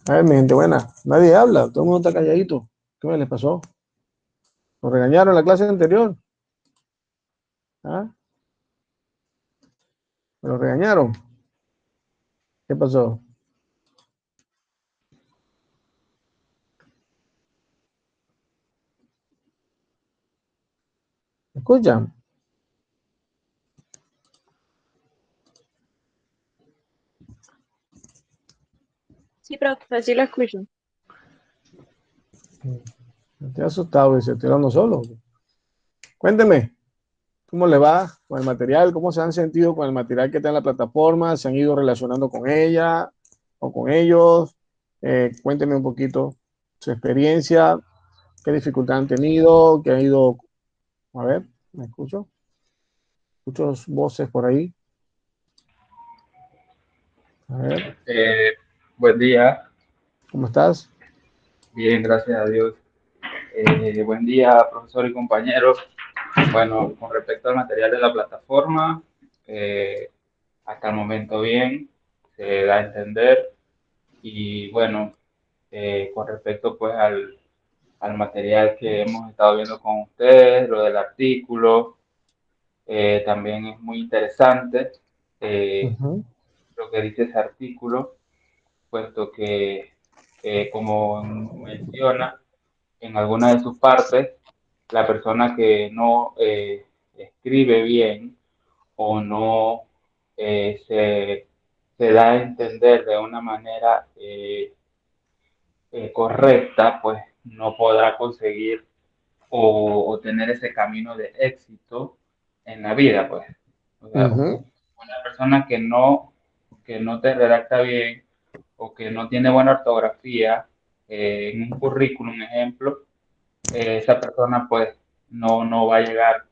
A ver, mi gente buena, nadie habla, todo el mundo está calladito. ¿Qué me les pasó? ¿Lo regañaron en la clase anterior? ¿Ah? ¿Me lo regañaron? ¿Qué pasó? ¿Me escuchan? Sí, profe, sí lo escucho. Estoy asustado y se estoy hablando solo. Cuénteme, ¿cómo le va con el material? ¿Cómo se han sentido con el material que está en la plataforma? ¿Se han ido relacionando con ella o con ellos? Cuénteme un poquito su experiencia, qué dificultad han tenido, qué han ido. A ver, ¿me escucho? Escucho voces por ahí. A ver, Eh, Buen día, ¿cómo estás? bien, gracias a Dios. Buen día, profesor y compañeros. Bueno, con respecto al material de la plataforma, eh, hasta el momento bien, se da a entender. Y bueno, con respecto pues al material que hemos estado viendo con ustedes, lo del artículo, también es muy interesante Ujú, lo que dice ese artículo, puesto que, como menciona, en alguna de sus partes, la persona que no escribe bien o no se da a entender de una manera correcta, pues no podrá conseguir o tener ese camino de éxito en la vida, pues. O sea, ujú, una persona que no te redacta bien o que no tiene buena ortografía en un currículum, ejemplo, esa persona pues no va a llegar,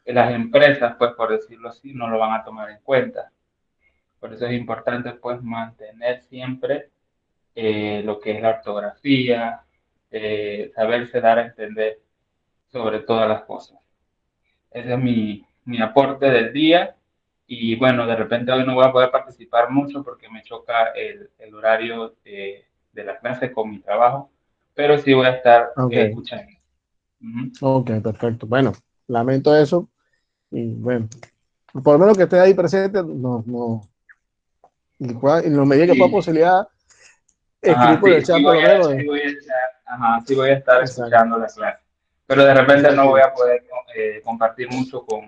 las empresas pues por decirlo así no lo van a tomar en cuenta. Por eso es importante pues mantener siempre lo que es la ortografía, saberse dar a entender sobre todas las cosas. Ese es mi aporte del día y bueno, de repente hoy no voy a poder participar mucho porque me choca el horario de la clase con mi trabajo, pero sí voy a estar ok, escuchando. Ujú. ok, perfecto. Bueno, lamento eso y bueno, por lo menos que esté ahí presente, no, no, y en la medida que pueda Sí, posibilidad, escribir ajá, por el chat por lo menos. sí voy a estar, ajá, sí voy a estar Exacto, escuchando la clase, pero de repente no voy exacto. a poder compartir mucho con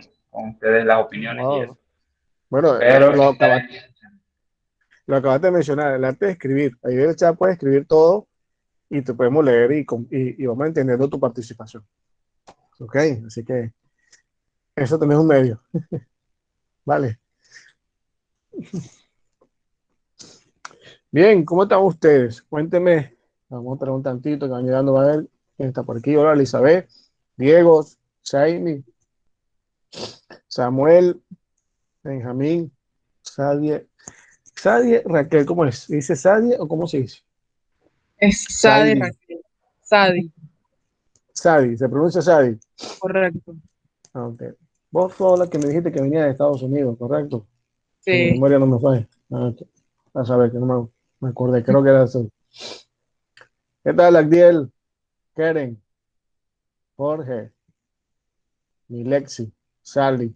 ustedes las opiniones y Wow. eso, Bueno, pero estaré aquí escuchando. lo acabaste de mencionar, el arte de escribir. Ahí en el chat puedes escribir todo y te podemos leer y vamos entendiendo tu participación. Ok, así que eso también es un medio. Vale. Bien, ¿cómo están ustedes? Cuéntenme. Vamos a esperar un tantito que van llegando a ver quién está por aquí. Hola, Elizabeth, Diego, Jaime, Samuel, Benjamín, Sadie. Sadie, Raquel, ¿cómo es? ¿Se dice Sadie o cómo se dice? Es Sadi Sadie. Raquel. Sadi, Sadie, se pronuncia Sadie. correcto. Ah, ok. Vos sos la que me dijiste que venía de Estados Unidos, ¿correcto? Si mi Sí. memoria no me falla. Ah, ok. A saber, que no me acordé, creo que era eso. ¿Qué tal, Agdiel? Keren, Jorge, Milexi, Sally.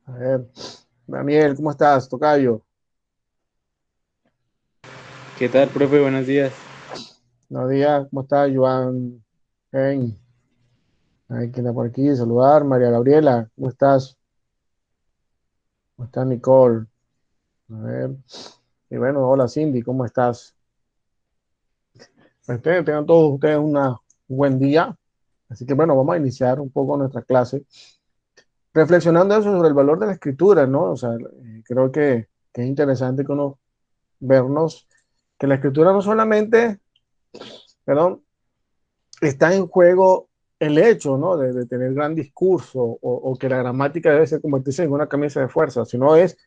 A ver, Daniel, ¿cómo estás? Tocayo. ¿Qué tal, profe? Buenos días. Buenos días, ¿cómo estás, Joan? Hey, hay que está por aquí, saludar. María Gabriela, ¿cómo estás? ¿Cómo está Nicole? A ver. Y bueno, hola Cindy, ¿cómo estás? Pues tengan todos ustedes un buen día. Así que bueno, vamos a iniciar un poco nuestra clase reflexionando eso sobre el valor de la escritura, ¿no? O sea, creo que es interesante que uno vernos que la escritura no solamente, perdón, está en juego el hecho, ¿no? De tener gran discurso o que la gramática debe ser convertirse en una camisa de fuerza, sino es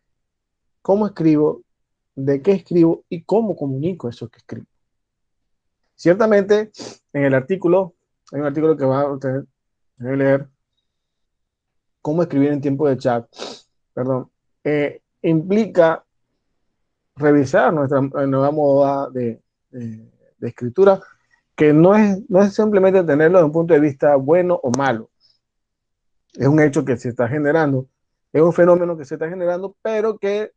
cómo escribo, de qué escribo y cómo comunico eso que escribo. Ciertamente, en el artículo, hay un artículo que va a tener, voy a leer, cómo escribir en tiempo de chat, perdón, implica revisar nuestra nueva moda de escritura, que no es simplemente tenerlo desde un punto de vista bueno o malo. Es un hecho que se está generando, es un fenómeno que se está generando, pero que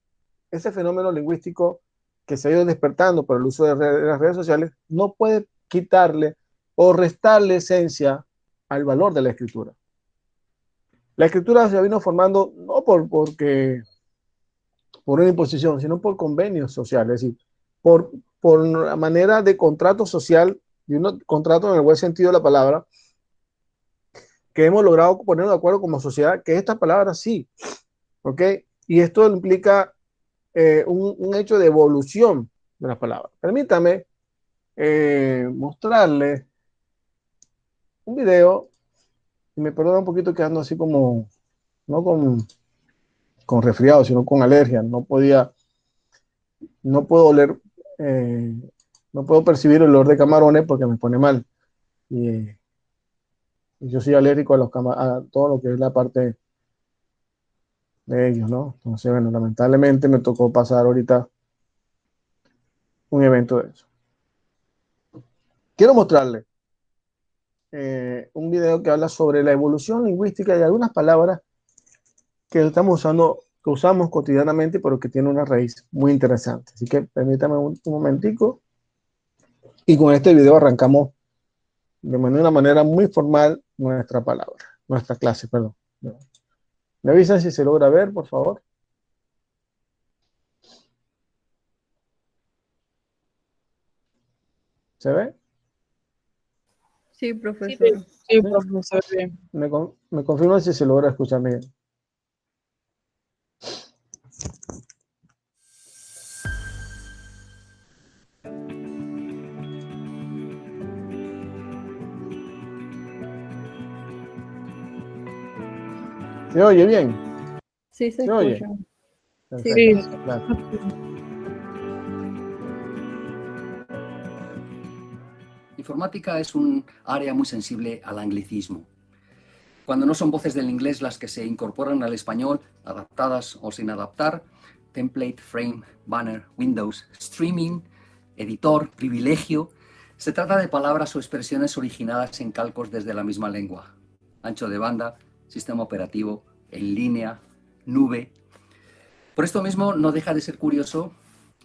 ese fenómeno lingüístico que se ha ido despertando por el uso de las redes sociales no puede quitarle o restarle esencia al valor de la escritura. La escritura se vino formando no por una imposición, sino por convenios sociales, es decir, por una manera de contrato social, y un contrato en el buen sentido de la palabra, que hemos logrado ponernos de acuerdo como sociedad, que esta palabra sí, ¿ok? Y esto implica un hecho de evolución de las palabras. Permítame mostrarle un video, y me perdona un poquito que ando así como, no con resfriado, sino con alergia. No puedo oler, eh, no puedo percibir el olor de camarones porque me pone mal. Y yo soy alérgico a todo lo que es la parte de ellos, ¿no? Entonces, bueno, lamentablemente me tocó pasar ahorita un evento de eso. Quiero mostrarle un video que habla sobre la evolución lingüística de algunas palabras que estamos usando, que usamos cotidianamente, pero que tiene una raíz muy interesante. Así que permítame un momentico. Y con este video arrancamos de una manera muy formal nuestra clase, perdón. ¿Me avisan si se logra ver, por favor? ¿Se ve? Sí, profesor. Sí, profesor, bien. Me confirman si se logra escuchar bien. ¿Se oye bien? Sí, se ¿Se oye? escucha. Perfecto. Sí. Gracias. Informática es un área muy sensible al anglicismo. Cuando no son voces del inglés las que se incorporan al español, adaptadas o sin adaptar, template, frame, banner, windows, streaming, editor, privilegio, se trata de palabras o expresiones originadas en calcos desde la misma lengua. Ancho de banda, sistema operativo, en línea, nube. Por esto mismo no deja de ser curioso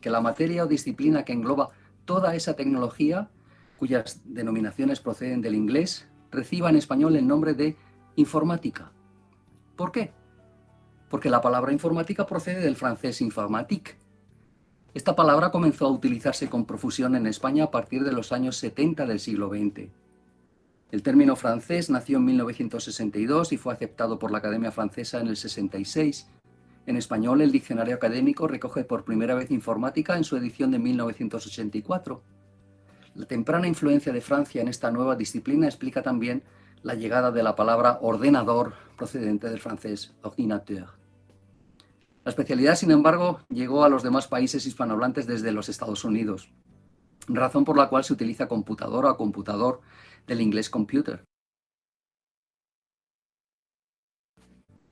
que la materia o disciplina que engloba toda esa tecnología, cuyas denominaciones proceden del inglés, reciba en español el nombre de informática. ¿Por qué? Porque la palabra informática procede del francés informatique. Esta palabra comenzó a utilizarse con profusión en España a partir de los años 70 del siglo XX. El término francés nació en 1962 y fue aceptado por la Academia Francesa en el 66. En español, el diccionario académico recoge por primera vez informática en su edición de 1984. La temprana influencia de Francia en esta nueva disciplina explica también la llegada de la palabra ordenador procedente del francés ordinateur. La especialidad, sin embargo, llegó a los demás países hispanohablantes desde los Estados Unidos, razón por la cual se utiliza computadora o computador del inglés computer,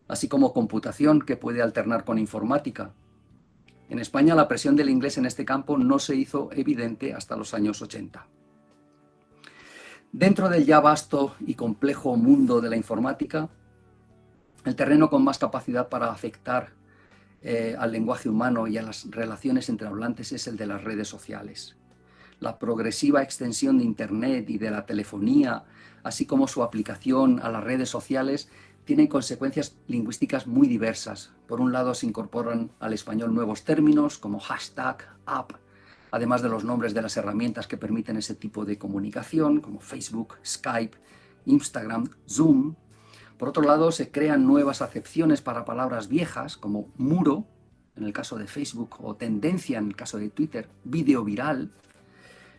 así como computación, que puede alternar con informática. En España la presión del inglés en este campo no se hizo evidente hasta los años 80. Dentro del ya vasto y complejo mundo de la informática, el terreno con más capacidad para afectar al lenguaje humano y a las relaciones entre hablantes es el de las redes sociales. La progresiva extensión de Internet y de la telefonía, así como su aplicación a las redes sociales, tienen consecuencias lingüísticas muy diversas. Por un lado, se incorporan al español nuevos términos como hashtag, app, además de los nombres de las herramientas que permiten ese tipo de comunicación, como Facebook, Skype, Instagram, Zoom. Por otro lado, se crean nuevas acepciones para palabras viejas, como muro, en el caso de Facebook, o tendencia, en el caso de Twitter, vídeo viral.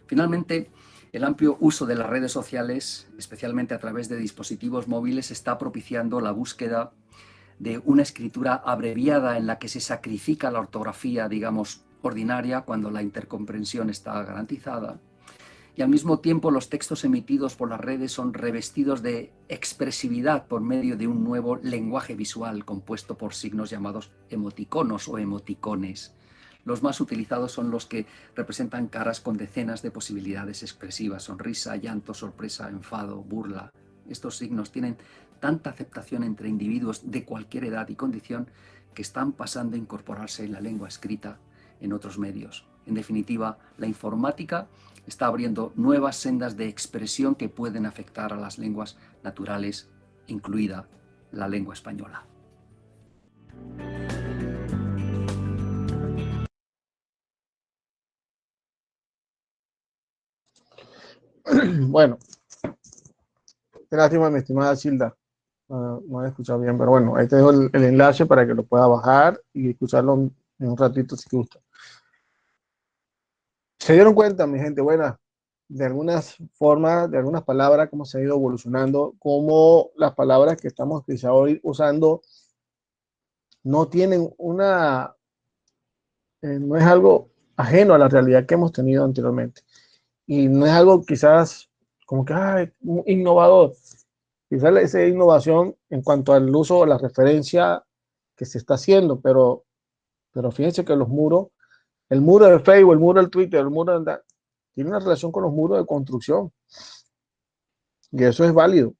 Finalmente, el amplio uso de las redes sociales, especialmente a través de dispositivos móviles, está propiciando la búsqueda de una escritura abreviada en la que se sacrifica la ortografía, digamos, ordinaria, cuando la intercomprensión está garantizada. Y al mismo tiempo los textos emitidos por las redes son revestidos de expresividad por medio de un nuevo lenguaje visual compuesto por signos llamados emoticonos o emoticones, Los más utilizados son los que representan caras con decenas de posibilidades expresivas: sonrisa, llanto, sorpresa, enfado, burla. Estos signos tienen tanta aceptación entre individuos de cualquier edad y condición que están pasando a incorporarse en la lengua escrita en otros medios. En definitiva, la informática está abriendo nuevas sendas de expresión que pueden afectar a las lenguas naturales, incluida la lengua española. Bueno, qué lástima, mi estimada Silda. No he escuchado bien, pero bueno, ahí te dejo el enlace para que lo pueda bajar y escucharlo en un ratito si te gusta. ¿Se dieron cuenta, mi gente buena, de algunas formas, de algunas palabras, cómo se ha ido evolucionando, cómo las palabras que estamos quizá hoy usando no tienen no es algo ajeno a la realidad que hemos tenido anteriormente? Y no es algo quizás como que innovador. Quizás esa innovación en cuanto al uso o la referencia que se está haciendo, pero fíjense que los muros, el muro de Facebook, el muro del Twitter, el muro de... tiene una relación con los muros de construcción. Y eso es válido.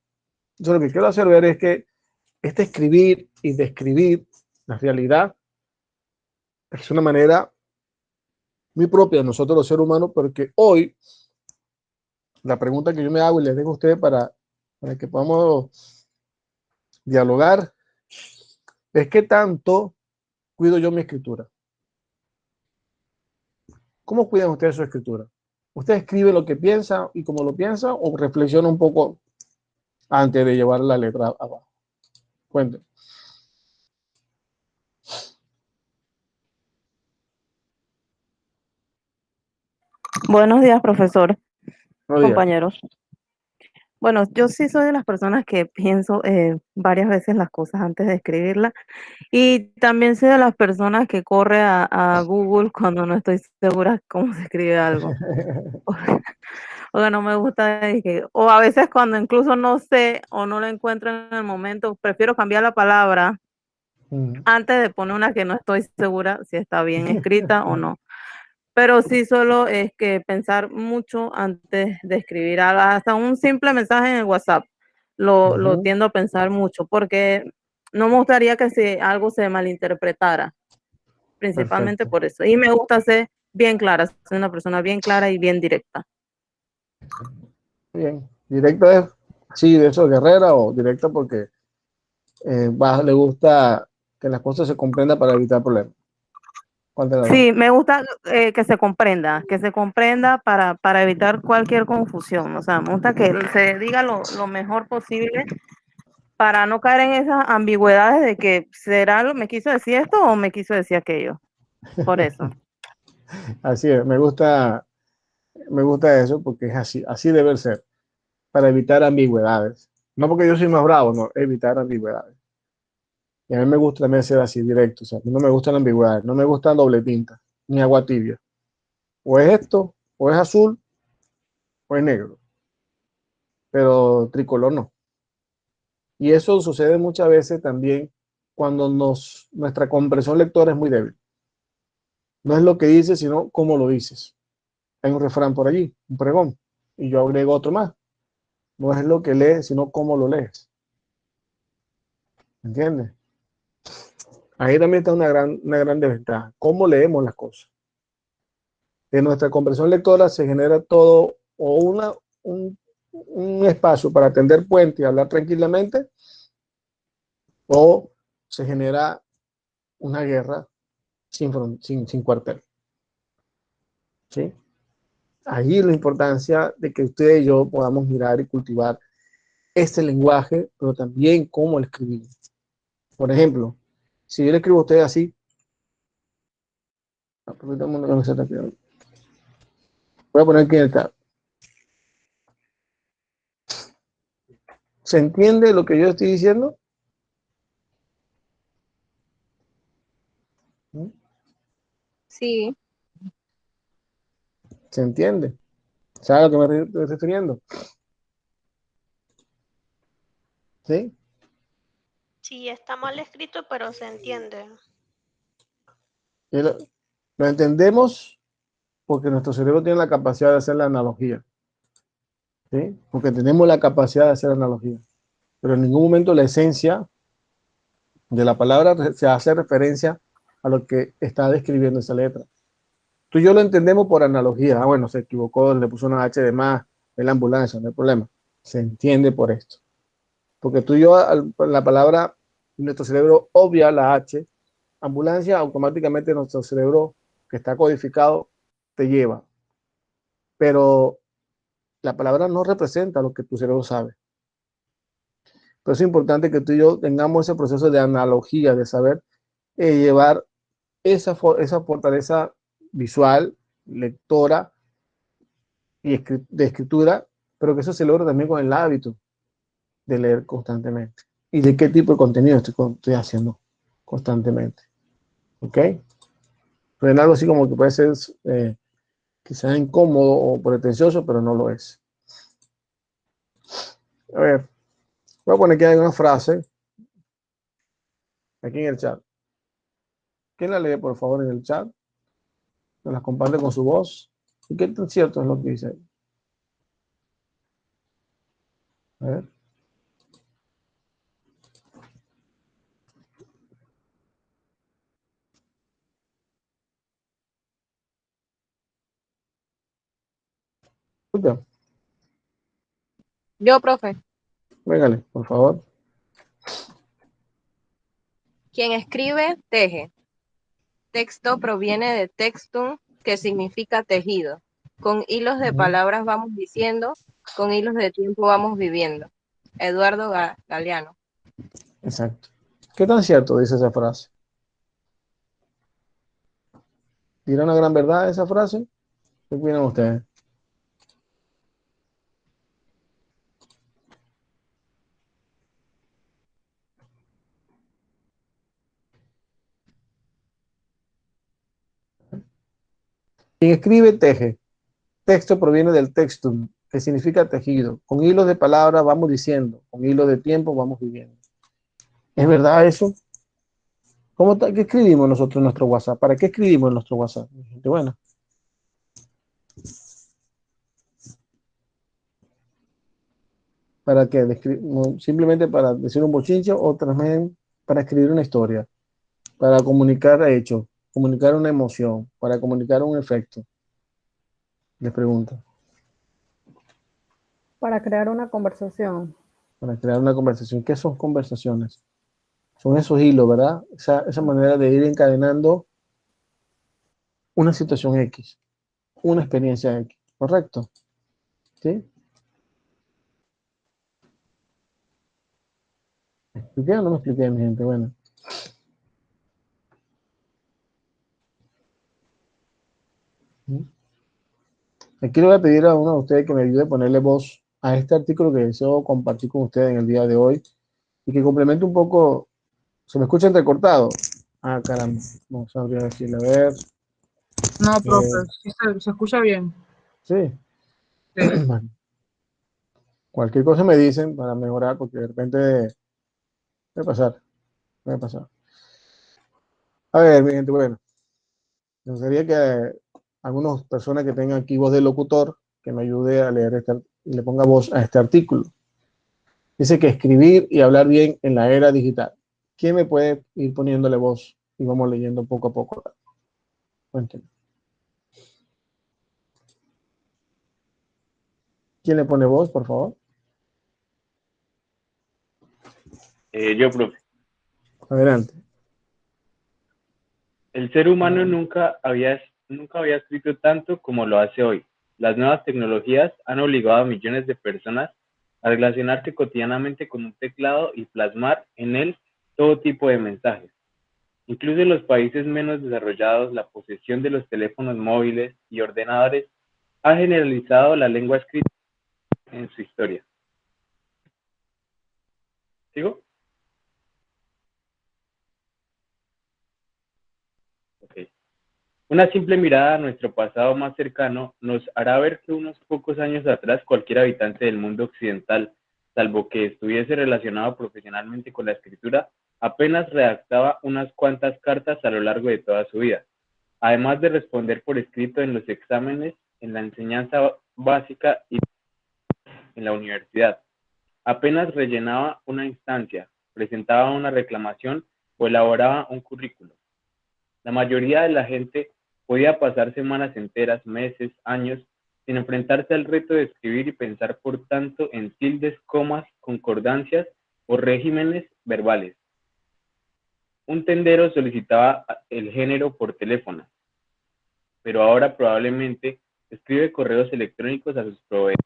Entonces, lo que quiero hacer ver es que este escribir y describir la realidad es una manera muy propia de nosotros los seres humanos, porque hoy la pregunta que yo me hago y les dejo a ustedes para que podamos dialogar es: ¿qué tanto cuido yo mi escritura? ¿Cómo cuidan ustedes su escritura? ¿Usted escribe lo que piensa y como lo piensa, o reflexiona un poco antes de llevar la letra abajo? Cuenten. Buenos días, profesor, No digan. compañeros. Bueno, yo sí soy de las personas que pienso varias veces las cosas antes de escribirlas, y también soy de las personas que corre a Google cuando no estoy segura cómo se escribe algo. O que no me gusta, o a veces cuando incluso no sé o no lo encuentro en el momento, prefiero cambiar la palabra antes de poner una que no estoy segura si está bien escrita o no. Pero sí solo es que pensar mucho antes de escribir hasta un simple mensaje en el WhatsApp. Lo tiendo a pensar mucho porque no me gustaría que algo se malinterpretara, principalmente Perfecto. por eso. Y me gusta ser bien clara, soy una persona bien clara y bien directa. Bien. ¿Directa es así de eso, guerrera, o directa porque le gusta que las cosas se comprendan para evitar problemas? ¿Cuál de las dos? Sí, me gusta que se comprenda para evitar cualquier confusión. O sea, me gusta que se diga lo mejor posible para no caer en esas ambigüedades de que me quiso decir esto o me quiso decir aquello. Por eso. Así es, me gusta eso porque es así, así debe ser, para evitar ambigüedades. No porque yo soy más bravo, no, evitar ambigüedades. Y a mí me gusta también ser así, directo. O sea, a mí no me gustan ambigüedades, no me gustan doble tinta, ni agua tibia. O es esto, o es azul, o es negro. Pero tricolor no. Y eso sucede muchas veces también cuando nuestra comprensión lectora es muy débil. No es lo que dices, sino cómo lo dices. Hay un refrán por allí, un pregón, y yo agrego otro más. No es lo que lees, sino cómo lo lees. ¿Entiendes? Ahí también está una gran desventaja. ¿Cómo leemos las cosas? En nuestra comprensión lectora se genera todo, o un espacio para tender puente y hablar tranquilamente, o se genera una guerra sin cuartel. ¿Sí? Ahí la importancia de que usted y yo podamos mirar y cultivar este lenguaje, pero también cómo lo escribimos. Por ejemplo, si yo le escribo a usted así, voy a poner aquí en el tab. ¿Se entiende lo que yo estoy diciendo? Sí. ¿Se entiende? ¿Sabe a lo que me estoy refiriendo? ¿Sí? Sí, está mal escrito, pero se entiende. Y Lo entendemos porque nuestro cerebro tiene la capacidad de hacer la analogía, ¿sí? Porque tenemos la capacidad de hacer analogía. Pero en ningún momento la esencia de la palabra se hace referencia a lo que está describiendo esa letra. Tú y yo lo entendemos por analogía. Ah, bueno, se equivocó, le puso una H de más en la ambulancia, no hay problema. Se entiende por esto. Porque tú y yo, la palabra, nuestro cerebro obvia la H, ambulancia, automáticamente nuestro cerebro que está codificado te lleva. Pero la palabra no representa lo que tu cerebro sabe. Pero es importante que tú y yo tengamos ese proceso de analogía, de saber llevar esa fortaleza visual, lectora y de escritura, pero que eso se logra también con el hábito de leer constantemente. ¿Y de qué tipo de contenido estoy haciendo constantemente? ¿Ok? Pero en algo así como que puede ser quizás incómodo o pretencioso, pero no lo es. A ver, voy a poner aquí una frase aquí en el chat. ¿Quién la lee, por favor, en el chat? ¿Me las comparte con su voz? ¿Y qué tan cierto es lo que dice ahí? A ver. Escucha, Yo, profe, véngale, por favor. quien escribe, teje. Texto proviene de textum, que significa tejido. Con hilos de palabras vamos diciendo, con hilos de tiempo vamos viviendo. Eduardo Galeano. Exacto. ¿Qué tan cierto dice esa frase? ¿Dirá una gran verdad esa frase? ¿Qué opinan ustedes? Quien escribe, teje. Texto proviene del textum, que significa tejido. Con hilos de palabras vamos diciendo, con hilos de tiempo vamos viviendo. ¿Es verdad eso? ¿Qué escribimos nosotros en nuestro WhatsApp? ¿Para qué escribimos en nuestro WhatsApp? Gente buena. ¿Para qué? Simplemente para decir un bochinche o también para escribir una historia, para comunicar hechos, comunicar una emoción, para comunicar un efecto. Les pregunto. Para crear una conversación. Para crear una conversación. ¿Qué son conversaciones? Son esos hilos, ¿verdad? Esa manera de ir encadenando una situación X, una experiencia X, ¿correcto? ¿Sí? ¿Me expliqué o no me expliqué, mi gente? Bueno. Aquí le voy a pedir a uno de ustedes que me ayude a ponerle voz a este artículo que deseo compartir con ustedes en el día de hoy y que complemente un poco. ¿Se me escucha entrecortado? Ah, caramba, no sabría decirle. A ver. No, profe, sí se escucha bien. Sí. Sí. Bueno, cualquier cosa me dicen para mejorar porque de repente puede pasar, puede pasar. A ver, mi gente, bueno, me gustaría que algunas personas que tengan aquí voz de locutor, que me ayude a leer y le ponga voz a este artículo. Dice que escribir y hablar bien en la era digital. ¿Quién me puede ir poniéndole voz? Y vamos leyendo poco a poco. Cuéntenme. ¿Quién le pone voz, por favor? Yo, profe. Adelante. El ser humano nunca había escrito tanto como lo hace hoy. Las nuevas tecnologías han obligado a millones de personas a relacionarse cotidianamente con un teclado y plasmar en él todo tipo de mensajes. Incluso en los países menos desarrollados, la posesión de los teléfonos móviles y ordenadores ha generalizado la lengua escrita en su historia. ¿Sigo? Ok. Una simple mirada a nuestro pasado más cercano nos hará ver que unos pocos años atrás cualquier habitante del mundo occidental, salvo que estuviese relacionado profesionalmente con la escritura, apenas redactaba unas cuantas cartas a lo largo de toda su vida. además de responder por escrito en los exámenes, en la enseñanza básica y en la universidad. Apenas rellenaba una instancia, presentaba una reclamación o elaboraba un currículo. La mayoría de la gente podía pasar semanas enteras, meses, años, sin enfrentarse al reto de escribir y pensar por tanto en tildes, comas, concordancias o regímenes verbales. Un tendero solicitaba el género por teléfono, pero ahora probablemente escribe correos electrónicos a sus proveedores.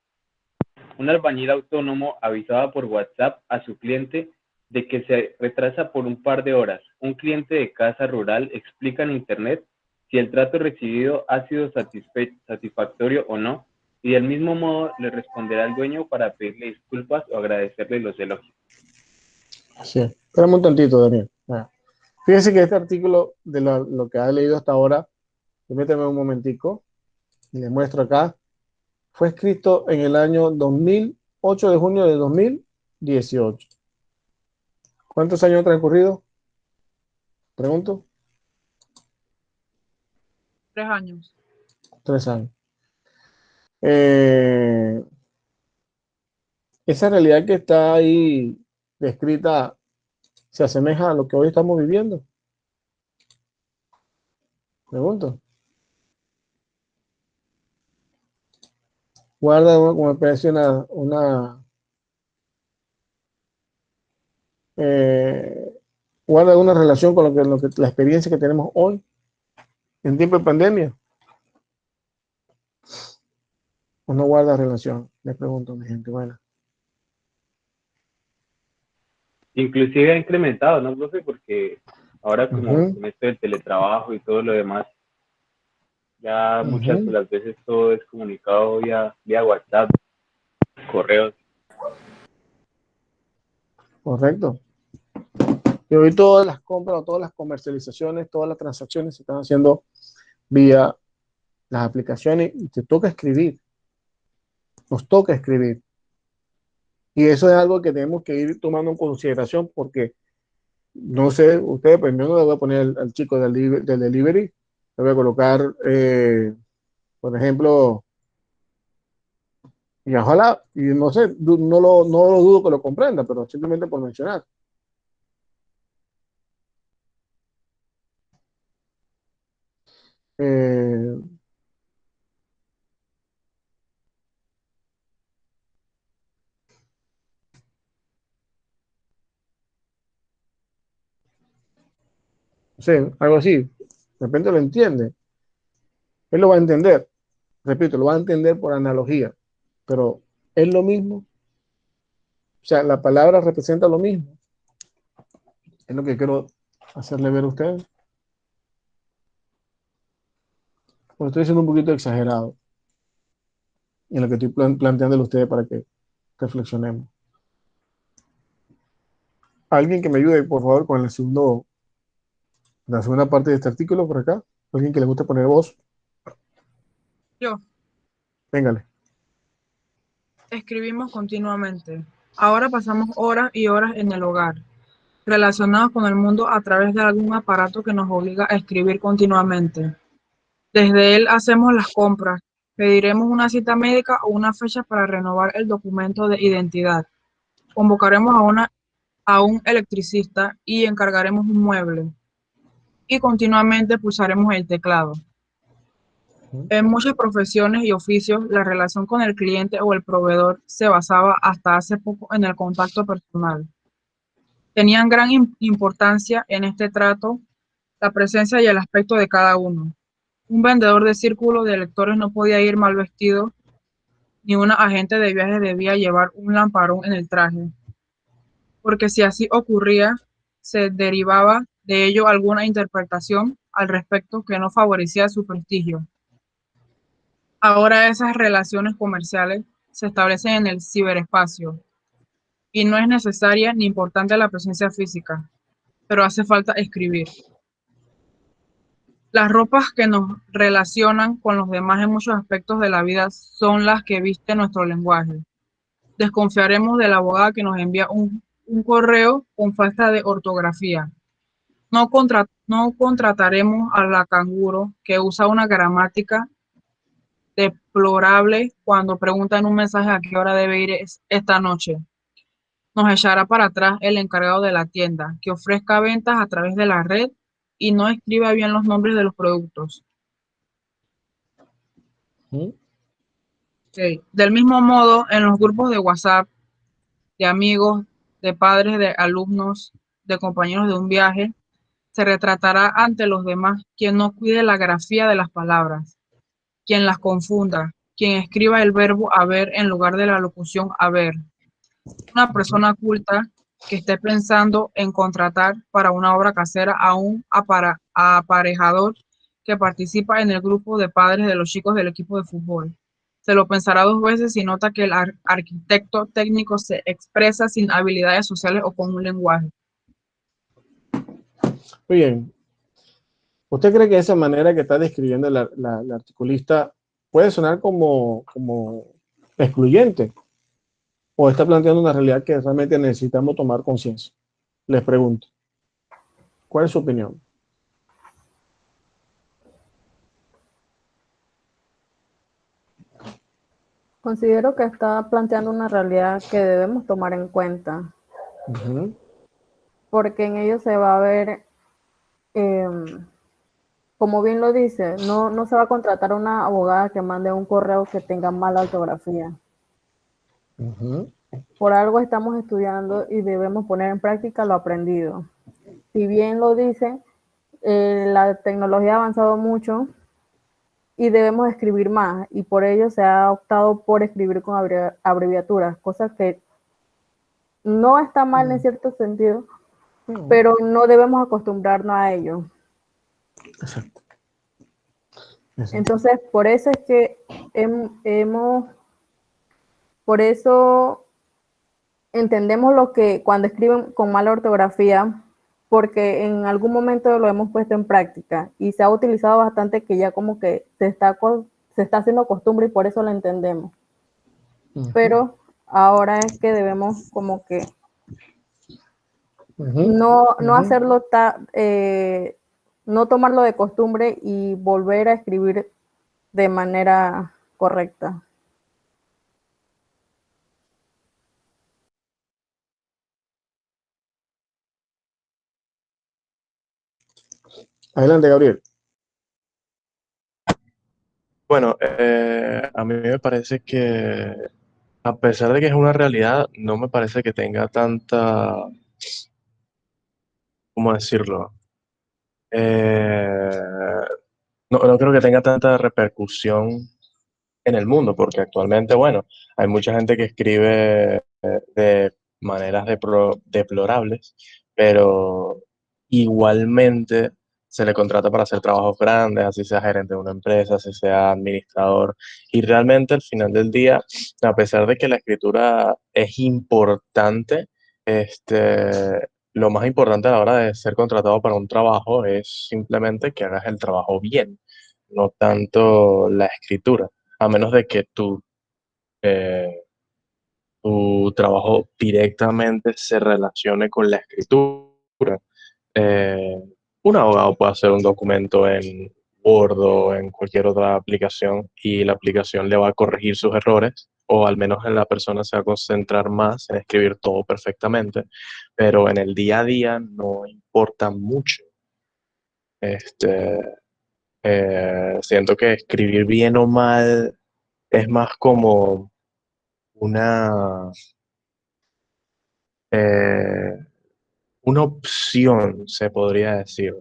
Un albañil autónomo avisaba por WhatsApp a su cliente de que se retrasa por un par de horas. Un cliente de casa rural explica en Internet si el trato recibido ha sido satisfactorio o no, y del mismo modo le responderá al dueño para pedirle disculpas o agradecerle los elogios. Sí, espérame un tantito, Daniel. Fíjense que este artículo de lo que ha leído hasta ahora, permíteme un momentico, y les muestro acá, fue escrito en el año 8 de junio de 2018. ¿Cuántos años han transcurrido? Pregunto. 3 años. 3 años. Esa realidad que está ahí descrita se asemeja a lo que hoy estamos viviendo. Pregunto. Guarda como especie guarda una relación con lo que la experiencia que tenemos hoy en tiempo de pandemia. ¿O no guarda relación? Les pregunto, mi gente. Bueno. Inclusive ha incrementado, ¿no, profe? Porque ahora como con esto del teletrabajo y todo lo demás, ya muchas de las veces todo es comunicado vía WhatsApp, correos. Correcto. Y hoy todas las compras, todas las comercializaciones, todas las transacciones se están haciendo vía las aplicaciones y te toca escribir. Nos toca escribir. Y eso es algo que tenemos que ir tomando en consideración porque, no sé, ustedes, pues yo no le voy a poner al chico del delivery, le voy a colocar, por ejemplo, y ojalá, y no sé, no lo dudo que lo comprenda, pero simplemente por mencionar. Eh, no sé, algo así, de repente lo entiende, él lo va a entender, repito, lo va a entender por analogía, pero es lo mismo, o sea, la palabra representa lo mismo, es lo que quiero hacerle ver a ustedes. Pues estoy siendo un poquito exagerado en lo que estoy planteándole a ustedes para que reflexionemos. Alguien que me ayude, por favor, con la segunda parte de este artículo por acá. Alguien que le guste poner voz. Yo. Véngale. Escribimos continuamente. Ahora pasamos horas y horas en el hogar, relacionados con el mundo a través de algún aparato que nos obliga a escribir continuamente. Desde él hacemos las compras, pediremos una cita médica o una fecha para renovar el documento de identidad. Convocaremos a un electricista y encargaremos un mueble. Y continuamente pulsaremos el teclado. En muchas profesiones y oficios, la relación con el cliente o el proveedor se basaba hasta hace poco en el contacto personal. Tenían gran importancia en este trato la presencia y el aspecto de cada uno. Un vendedor de círculo de lectores no podía ir mal vestido, ni una agente de viajes debía llevar un lamparón en el traje, porque si así ocurría, se derivaba de ello alguna interpretación al respecto que no favorecía su prestigio. Ahora esas relaciones comerciales se establecen en el ciberespacio y no es necesaria ni importante la presencia física, pero hace falta escribir. Las ropas que nos relacionan con los demás en muchos aspectos de la vida son las que viste nuestro lenguaje. Desconfiaremos de la abogada que nos envía un correo con falta de ortografía. No contrataremos a la canguro que usa una gramática deplorable cuando pregunta en un mensaje a qué hora debe ir esta noche. Nos echará para atrás el encargado de la tienda que ofrezca ventas a través de la red y no escriba bien los nombres de los productos. Ujú. Okay. Del mismo modo, en los grupos de WhatsApp, de amigos, de padres, de alumnos, de compañeros de un viaje, se retratará ante los demás quien no cuide la grafía de las palabras, quien las confunda, quien escriba el verbo haber en lugar de la locución haber. Una persona culta que esté pensando en contratar para una obra casera a un aparejador que participa en el grupo de padres de los chicos del equipo de fútbol. Se lo pensará dos veces si nota que el arquitecto técnico se expresa sin habilidades sociales o con un lenguaje. Muy bien. ¿Usted cree que esa manera que está describiendo la articulista puede sonar como excluyente? ¿O está planteando una realidad que realmente necesitamos tomar conciencia? Les pregunto, ¿cuál es su opinión? Considero que está planteando una realidad que debemos tomar en cuenta, Ujú. porque en ello se va a ver, como bien lo dice, no se va a contratar a una abogada que mande un correo que tenga mala ortografía. Ujú. Por algo estamos estudiando y debemos poner en práctica lo aprendido. Si bien lo dice, la tecnología ha avanzado mucho y debemos escribir más, y por ello se ha optado por escribir con abreviaturas, cosa que no está mal en cierto sentido, pero no debemos acostumbrarnos a ello. Exacto. Exacto. Entonces, por eso es que por eso entendemos lo que cuando escriben con mala ortografía, porque en algún momento lo hemos puesto en práctica y se ha utilizado bastante, que ya como que se está haciendo costumbre y por eso lo entendemos. Ujú. Pero ahora es que debemos como que Ujú. no hacerlo, no tomarlo de costumbre y volver a escribir de manera correcta. Adelante, Gabriel. Bueno, a mí me parece que a pesar de que es una realidad, no me parece que tenga tanta, ¿cómo decirlo? Eh, no creo que tenga tanta repercusión en el mundo, porque actualmente, bueno, hay mucha gente que escribe de maneras deplorables, pero igualmente se le contrata para hacer trabajos grandes, así sea gerente de una empresa, así sea administrador, y realmente al final del día, a pesar de que la escritura es importante, lo más importante a la hora de ser contratado para un trabajo es simplemente que hagas el trabajo bien, no tanto la escritura, a menos de que eh, tu trabajo directamente se relacione con la escritura. Eh, un abogado puede hacer un documento en Word o en cualquier otra aplicación y la aplicación le va a corregir sus errores, o al menos en la persona se va a concentrar más en escribir todo perfectamente, pero en el día a día no importa mucho. Este, Siento que escribir bien o mal es más como una, eh, una opción, se podría decir.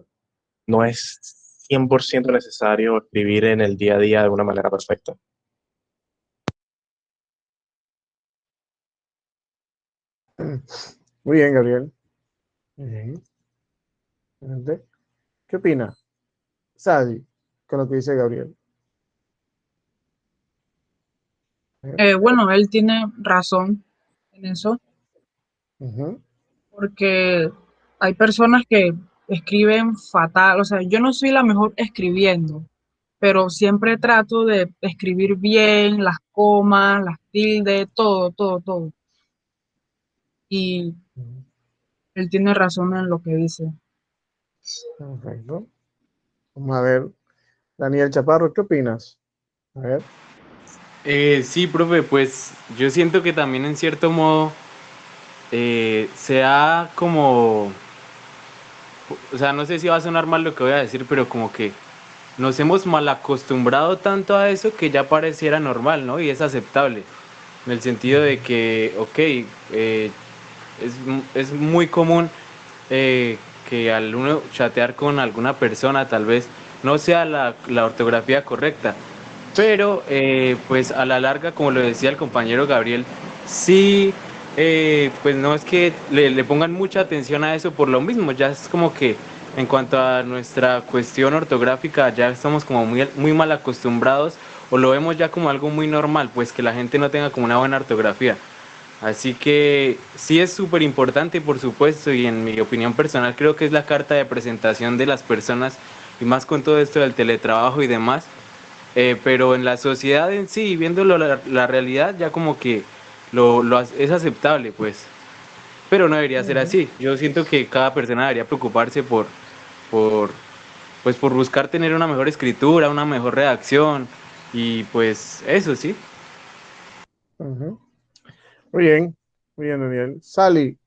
No es 100% necesario escribir en el día a día de una manera perfecta. Muy bien, Gabriel. Muy bien. Adelante. ¿Qué opina Sadi con lo que dice Gabriel? Bueno, él tiene razón en eso, Ujú. porque hay personas que escriben fatal, o sea, yo no soy la mejor escribiendo, pero siempre trato de escribir bien, las comas, las tildes, todo, todo, todo. Y él tiene razón en lo que dice. Perfecto. Vamos a ver. Daniel Chaparro, ¿qué opinas? A ver. Sí, profe, pues yo siento que también en cierto modo se ha como, o sea, no sé si va a sonar mal lo que voy a decir, pero como que nos hemos mal acostumbrado tanto a eso que ya pareciera normal, ¿no? Y es aceptable, en el sentido de que, ok, es muy común que al uno chatear con alguna persona tal vez no sea la ortografía correcta, pero pues a la larga, como lo decía el compañero Gabriel, sí, pues no es que le pongan mucha atención a eso por lo mismo, ya es como que en cuanto a nuestra cuestión ortográfica ya estamos como muy mal acostumbrados o lo vemos ya como algo muy normal, pues que la gente no tenga como una buena ortografía. Así que sí es súper importante, por supuesto, y en mi opinión personal creo que es la carta de presentación de las personas y más con todo esto del teletrabajo y demás. Pero en la sociedad en sí, viéndolo la realidad, ya como que es aceptable, pues. Pero no debería ser así. Yo siento que cada persona debería preocuparse por, pues, por buscar tener una mejor escritura, una mejor redacción y pues eso, sí. Ujú. Muy bien, Daniel. Sally,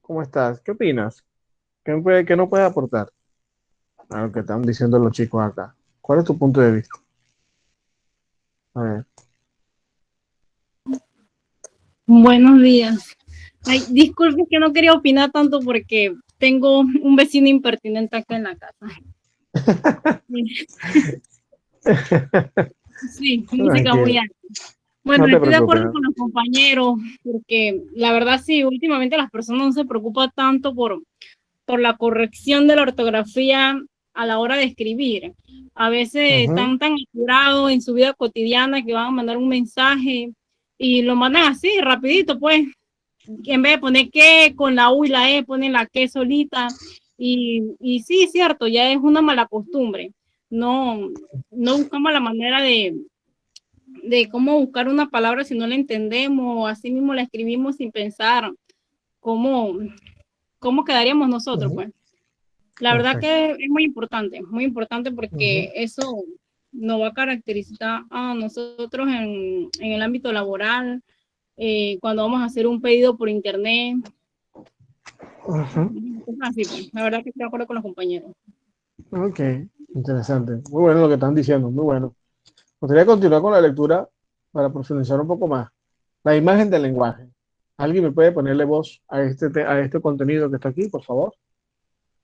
¿cómo estás? ¿Qué opinas? ¿Qué no puedes aportar a lo que están diciendo los chicos acá? ¿Cuál es tu punto de vista? A ver. Buenos días. Ay, disculpe que no quería opinar tanto porque tengo un vecino impertinente acá en la casa. Sí, música muy Tranquilo, alta. Bueno, no te estoy de preocupes. acuerdo con los compañeros porque la verdad sí, últimamente las personas no se preocupan tanto por la corrección de la ortografía a la hora de escribir. A veces Ujú. están tan apurados en su vida cotidiana que van a mandar un mensaje y lo mandan así, rapidito, pues. En vez de poner que con la U y la E, ponen la que solita. Y sí, cierto, ya es una mala costumbre. No, no buscamos la manera de cómo buscar una palabra si no la entendemos, así mismo la escribimos sin pensar cómo, cómo quedaríamos nosotros, Ujú. pues. La verdad Perfecto. que es muy importante Ujú. porque eso nos va a caracterizar a nosotros en el ámbito laboral, cuando vamos a hacer un pedido por internet, Ujú. cosas así, pues. La verdad que estoy de acuerdo con los compañeros. Ok, interesante. Muy bueno lo que están diciendo, muy bueno. Me gustaría continuar con la lectura para profundizar un poco más. La imagen del lenguaje. ¿Alguien me puede ponerle voz a a este contenido que está aquí, por favor?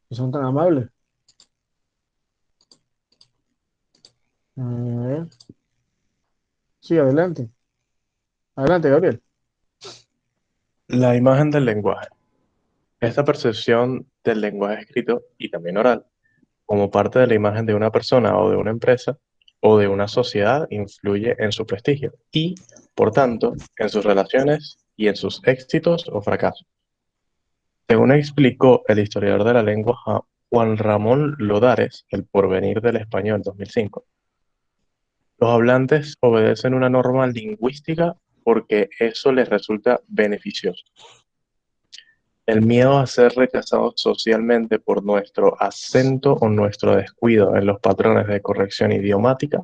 Si son tan amables. A ver. Sí, adelante. Adelante, Gabriel. La imagen del lenguaje. Esta percepción del lenguaje escrito y también oral como parte de la imagen de una persona o de una empresa o de una sociedad influye en su prestigio y, por tanto, en sus relaciones y en sus éxitos o fracasos. Según explicó el historiador de la lengua Juan Ramón Lodares, El porvenir del español 2005, los hablantes obedecen una norma lingüística porque eso les resulta beneficioso. El miedo a ser rechazados socialmente por nuestro acento o nuestro descuido en los patrones de corrección idiomática,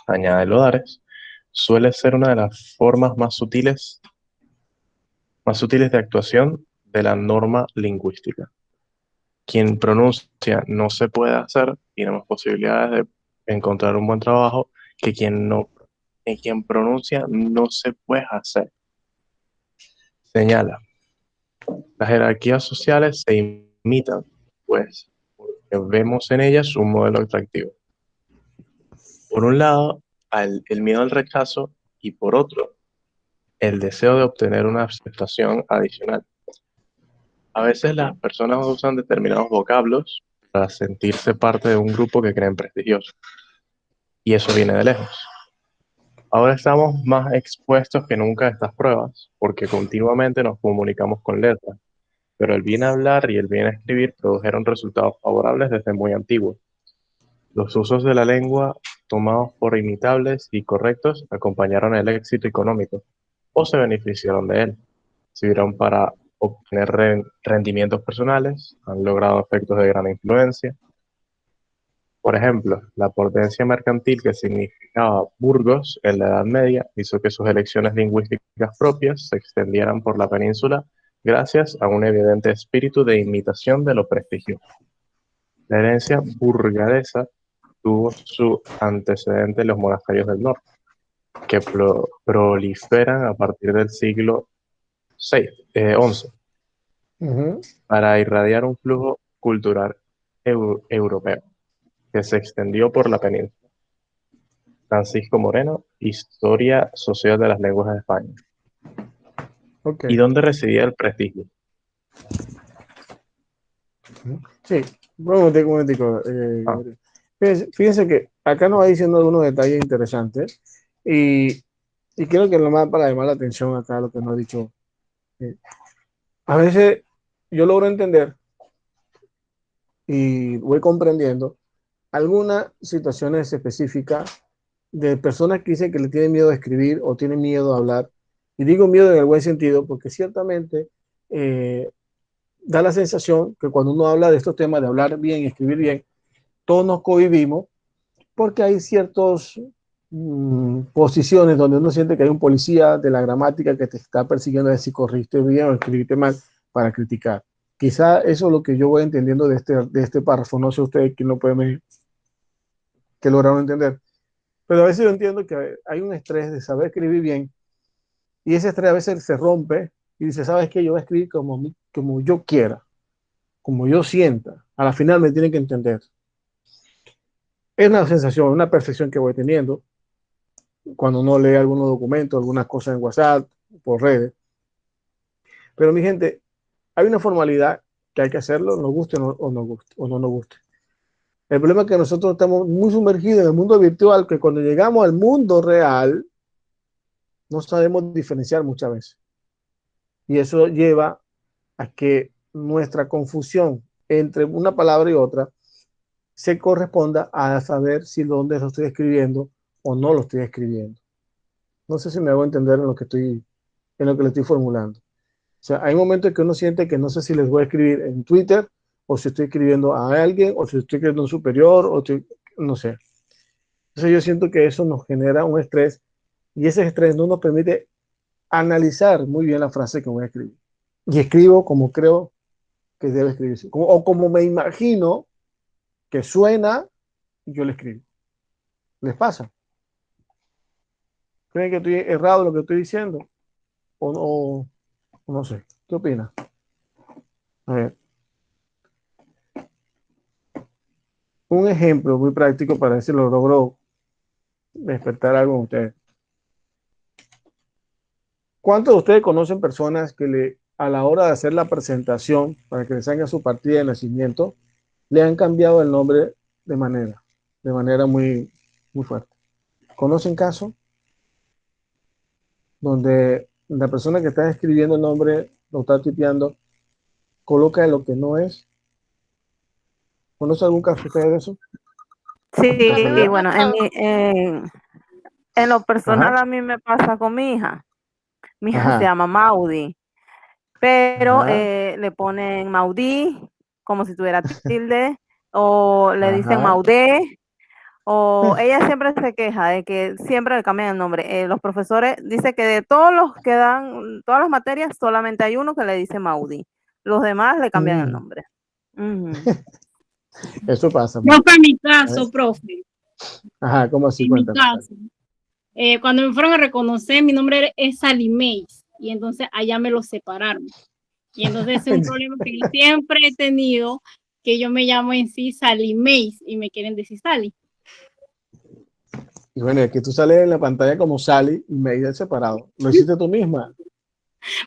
añade Lodares, suele ser una de las formas más sutiles de actuación de la norma lingüística. Quien pronuncia no se puede hacer, tiene más posibilidades de encontrar un buen trabajo que quien pronuncia no se puede hacer. Señala. Las jerarquías sociales se imitan, pues, porque vemos en ellas un modelo atractivo. Por un lado, el miedo al rechazo y por otro, el deseo de obtener una aceptación adicional. A veces las personas usan determinados vocablos para sentirse parte de un grupo que creen prestigioso, y eso viene de lejos. Ahora estamos más expuestos que nunca a estas pruebas, porque continuamente nos comunicamos con letras, pero el bien hablar y el bien escribir produjeron resultados favorables desde muy antiguo. Los usos de la lengua, tomados por imitables y correctos, acompañaron el éxito económico o se beneficiaron de él. Sirvieron para obtener rendimientos personales, han logrado efectos de gran influencia, Por ejemplo, la potencia mercantil que significaba Burgos en la Edad Media hizo que sus elecciones lingüísticas propias se extendieran por la península gracias a un evidente espíritu de imitación de lo prestigioso. La herencia burgalesa tuvo su antecedente en los monasterios del norte, que proliferan a partir del siglo XI Ujú. para irradiar un flujo cultural europeo que se extendió por la península. Francisco Moreno, Historia Social de las Lenguas de España. Ok. ¿Y dónde residía el prestigio? Sí, un momentico. Ah, Fíjense que acá nos va diciendo algunos detalles interesantes y, y creo que lo más para llamar la atención acá lo que nos ha dicho. eh, a veces yo logro entender y voy comprendiendo algunas situaciones específicas de personas que dicen que le tienen miedo a escribir o tienen miedo a hablar. Y digo miedo en el buen sentido porque ciertamente eh, da la sensación que cuando uno habla de estos temas, de hablar bien, escribir bien, todos nos cohibimos porque hay ciertas posiciones donde uno siente que hay un policía de la gramática que te está persiguiendo de si corriste bien o escribiste mal para criticar. Quizá eso es lo que yo voy entendiendo de este párrafo. No sé ustedes quién lo puede que lograron entender. Pero a veces yo entiendo que hay un estrés de saber escribir bien y ese estrés a veces se rompe y dice, ¿sabes qué? Yo voy a escribir como yo quiera, como yo sienta. A la final me tienen que entender. Es una sensación, una percepción que voy teniendo cuando uno lee algunos documentos, algunas cosas en WhatsApp, por redes. Pero mi gente, hay una formalidad que hay que hacerlo, nos guste o no, guste, o no nos guste. El problema es que nosotros estamos muy sumergidos en el mundo virtual, que cuando llegamos al mundo real, no sabemos diferenciar muchas veces. Y eso lleva a que nuestra confusión entre una palabra y otra se corresponda a saber si dónde lo estoy escribiendo o no lo estoy escribiendo. No sé si me hago entender en lo que le estoy formulando. O sea, hay momentos que uno siente que no sé si les voy a escribir en Twitter o si estoy escribiendo a alguien o si estoy escribiendo a un superior o no sé. Entonces yo siento que eso nos genera un estrés y ese estrés no nos permite analizar muy bien la frase que voy a escribir. Y escribo como creo que debe escribirse, o como me imagino que suena, yo le escribo. ¿Les pasa? ¿Creen que estoy errado en lo que estoy diciendo? O no sé. ¿Qué opinas? A ver, un ejemplo muy práctico para ver si lo logro despertar algo en ustedes. ¿Cuántos de ustedes conocen personas que a la hora de hacer la presentación para que les salga su partida de nacimiento, le han cambiado el nombre de manera muy, muy fuerte? ¿Conocen casos donde la persona que está escribiendo el nombre, lo está tipeando, coloca lo que no es? ¿Conoce algún caso usted de eso? Sí, Casualidad. bueno, en lo personal Ajá, a mí me pasa con mi hija. Mi hija se ajá, llama Maudi, pero ajá, le ponen Maudí como si tuviera tilde, o le dicen ajá. Maudé, o ella siempre se queja de que siempre le cambian el nombre. Los profesores dicen que de todos los que dan todas las materias, solamente hay uno que le dice Maudí. Los demás le cambian el Mm, nombre. Ujú. eso pasa No mucho. fue mi A ver, caso, profe. ajá, ¿cómo así? En mi Cuéntame. caso. Cuando me fueron a reconocer, mi nombre es Salimeis. Y entonces allá me lo separaron. Y entonces es un problema que yo siempre he tenido, que yo me llamo en sí Salimeis y me quieren decir Sally. Y bueno, aquí tú sales en la pantalla como Sally y me he separado. ¿Lo hiciste tú misma?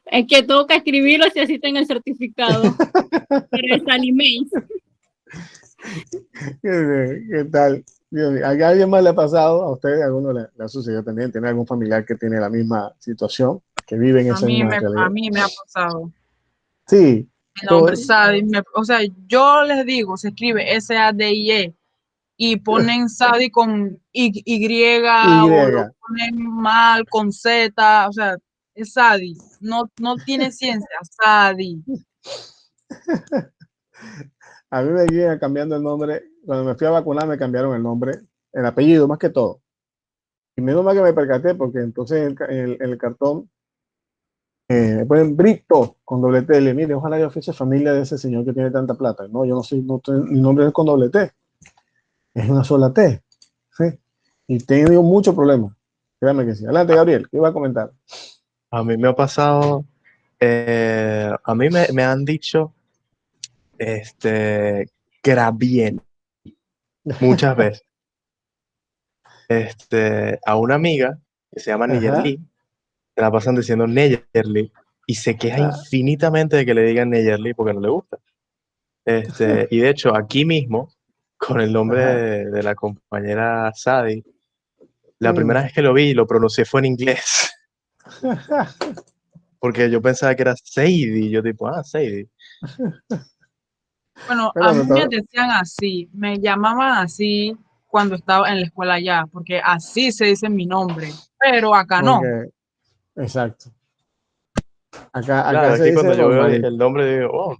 Es que toca escribirlo si así tengo el certificado. Pero es Salimeis. ¿Qué tal? Dios mío, ¿a alguien más le ha pasado? ¿A ustedes? ¿A alguno le ha sucedido también? ¿Tiene algún familiar que tiene la misma situación? ¿Que vive en esa misma A realidad? mí me ha pasado. Sí. El nombre Sadi, o sea, yo les digo, se escribe S-A-D-I-E y ponen Sadi con Y o lo Y. ponen mal con Z, o sea, es Sadi, no tiene ciencia, Sadi. A mí me iban cambiando el nombre. Cuando me fui a vacunar me cambiaron el nombre, el apellido más que todo. Y menos mal que me percaté porque entonces el cartón me ponen Brito con doble T. Le mire, ojalá yo fuese familia de ese señor que tiene tanta plata. No, yo no soy, no, mi nombre es con doble T. Es una sola T. ¿Sí? Y tengo muchos problemas. Créame que sí. Adelante, Gabriel, ¿qué iba a comentar? A mí me ha pasado, a mí me han dicho, Graviel, muchas veces. A una amiga que se llama Ajá. Neyerly, se la pasan diciendo Neyerly, y se queja infinitamente de que le digan Neyerly porque no le gusta. Y de hecho, aquí mismo, con el nombre Ajá. de la compañera Sadi, la primera Mm. vez que lo vi, lo pronuncié fue en inglés, porque yo pensaba que era Sadie, y yo tipo, Sadie. Bueno, a Bueno, mí me decían así, me llamaban así cuando estaba en la escuela allá, porque así se dice mi nombre, pero acá no. ok, exacto. Acá Claro, es se que dice cuando yo veo normalito. el nombre, digo, oh,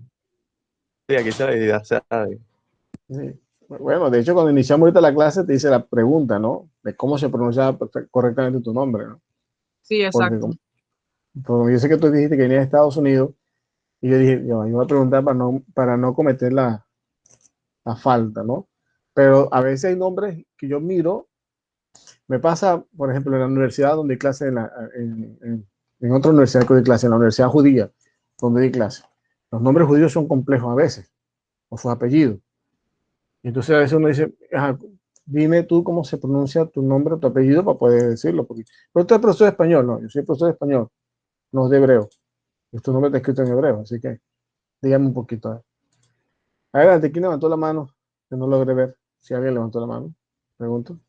sí, aquí se le dice Sadie. Sí. Bueno, de hecho, cuando iniciamos ahorita la clase, te hice la pregunta, ¿no? De cómo se pronuncia correctamente tu nombre, ¿no? Sí, Porque exacto. como yo sé que tú dijiste que venías de Estados Unidos, y yo dije, yo voy a preguntar para no cometer la falta, ¿no? Pero a veces hay nombres que yo miro, me pasa, por ejemplo, en la universidad donde di clase, en otra universidad que di clase, en la Universidad Judía, donde di clase. Los nombres judíos son complejos a veces, o sus apellidos. Y entonces a veces uno dice, ajá, dime tú cómo se pronuncia tu nombre o tu apellido para poder decirlo. Porque, pero tú eres profesor de español, no, yo soy profesor de español, no de hebreo. Y tu nombre está escrito en hebreo, así que dígame un poquito. A ver. Adelante, ¿quién levantó la mano? Que no logré ver si alguien levantó la mano. Pregunto.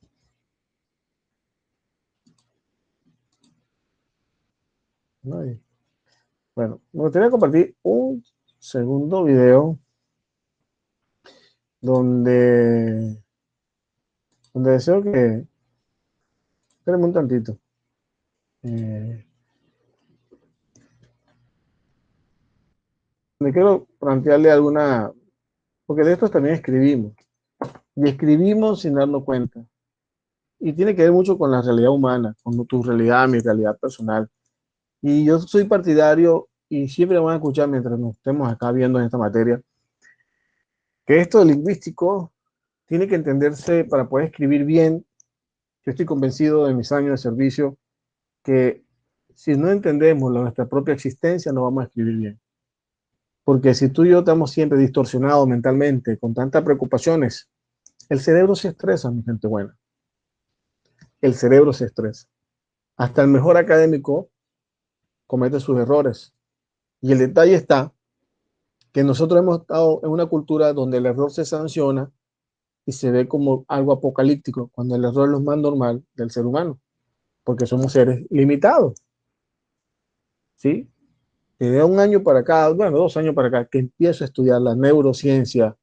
Nadie. Bueno, me gustaría compartir un segundo video donde, donde deseo que... Espérenme un tantito. Eh, donde quiero plantearle alguna... Porque de estos también escribimos. Y escribimos sin darnos cuenta. Y tiene que ver mucho con la realidad humana, con tu realidad, mi realidad personal. Y yo soy partidario, y siempre van a escuchar mientras nos estemos acá viendo en esta materia, que esto de lingüístico tiene que entenderse para poder escribir bien. Yo estoy convencido de mis años de servicio que si no entendemos nuestra propia existencia, no vamos a escribir bien. Porque si tú y yo estamos siempre distorsionados mentalmente, con tantas preocupaciones, el cerebro se estresa, mi gente buena. El cerebro se estresa. Hasta el mejor académico comete sus errores. Y el detalle está que nosotros hemos estado en una cultura donde el error se sanciona y se ve como algo apocalíptico, cuando el error es lo más normal del ser humano, porque somos seres limitados. ¿Sí? De un año para acá, bueno, 2 años para acá, que empiezo a estudiar la neurociencia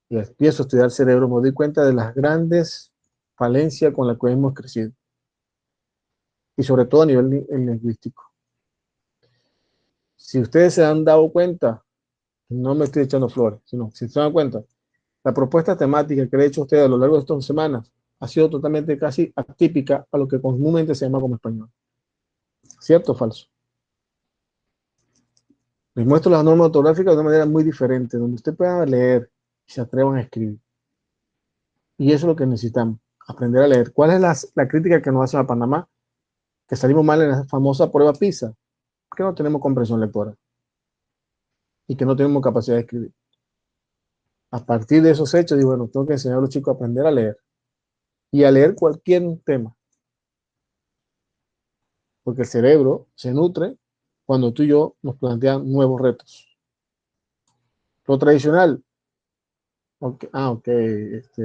y empiezo a estudiar el cerebro, me doy cuenta de las grandes falencias con las que hemos crecido, y sobre todo a nivel lingüístico. Si ustedes se han dado cuenta, no me estoy echando flores, sino si se dan cuenta, la propuesta temática que le he hecho a ustedes a lo largo de estas semanas ha sido totalmente casi atípica a lo que comúnmente se llama como español. ¿Cierto o falso? Les muestro las normas ortográficas de una manera muy diferente, donde usted pueda leer y se atrevan a escribir. Y eso es lo que necesitamos, aprender a leer. ¿Cuál es la crítica que nos hacen a Panamá? Que salimos mal en la famosa prueba PISA, que no tenemos comprensión lectora y que no tenemos capacidad de escribir. A partir de esos hechos, digo, bueno, tengo que enseñar a los chicos a aprender a leer y a leer cualquier tema, porque el cerebro se nutre cuando tú y yo nos plantean nuevos retos. Lo tradicional, okay, ok,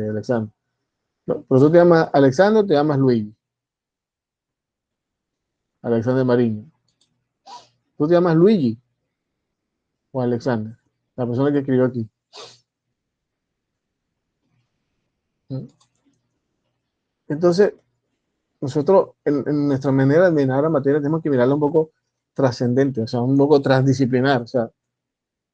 Alexander. No, pero tú te llamas Alexander o te llamas Luigi, Alexander Mariño. Tú te llamas Luigi o Alexander, la persona que escribió aquí. Entonces, nosotros en nuestra manera de mirar la materia tenemos que mirarla un poco trascendente, o sea, un poco transdisciplinar, o sea,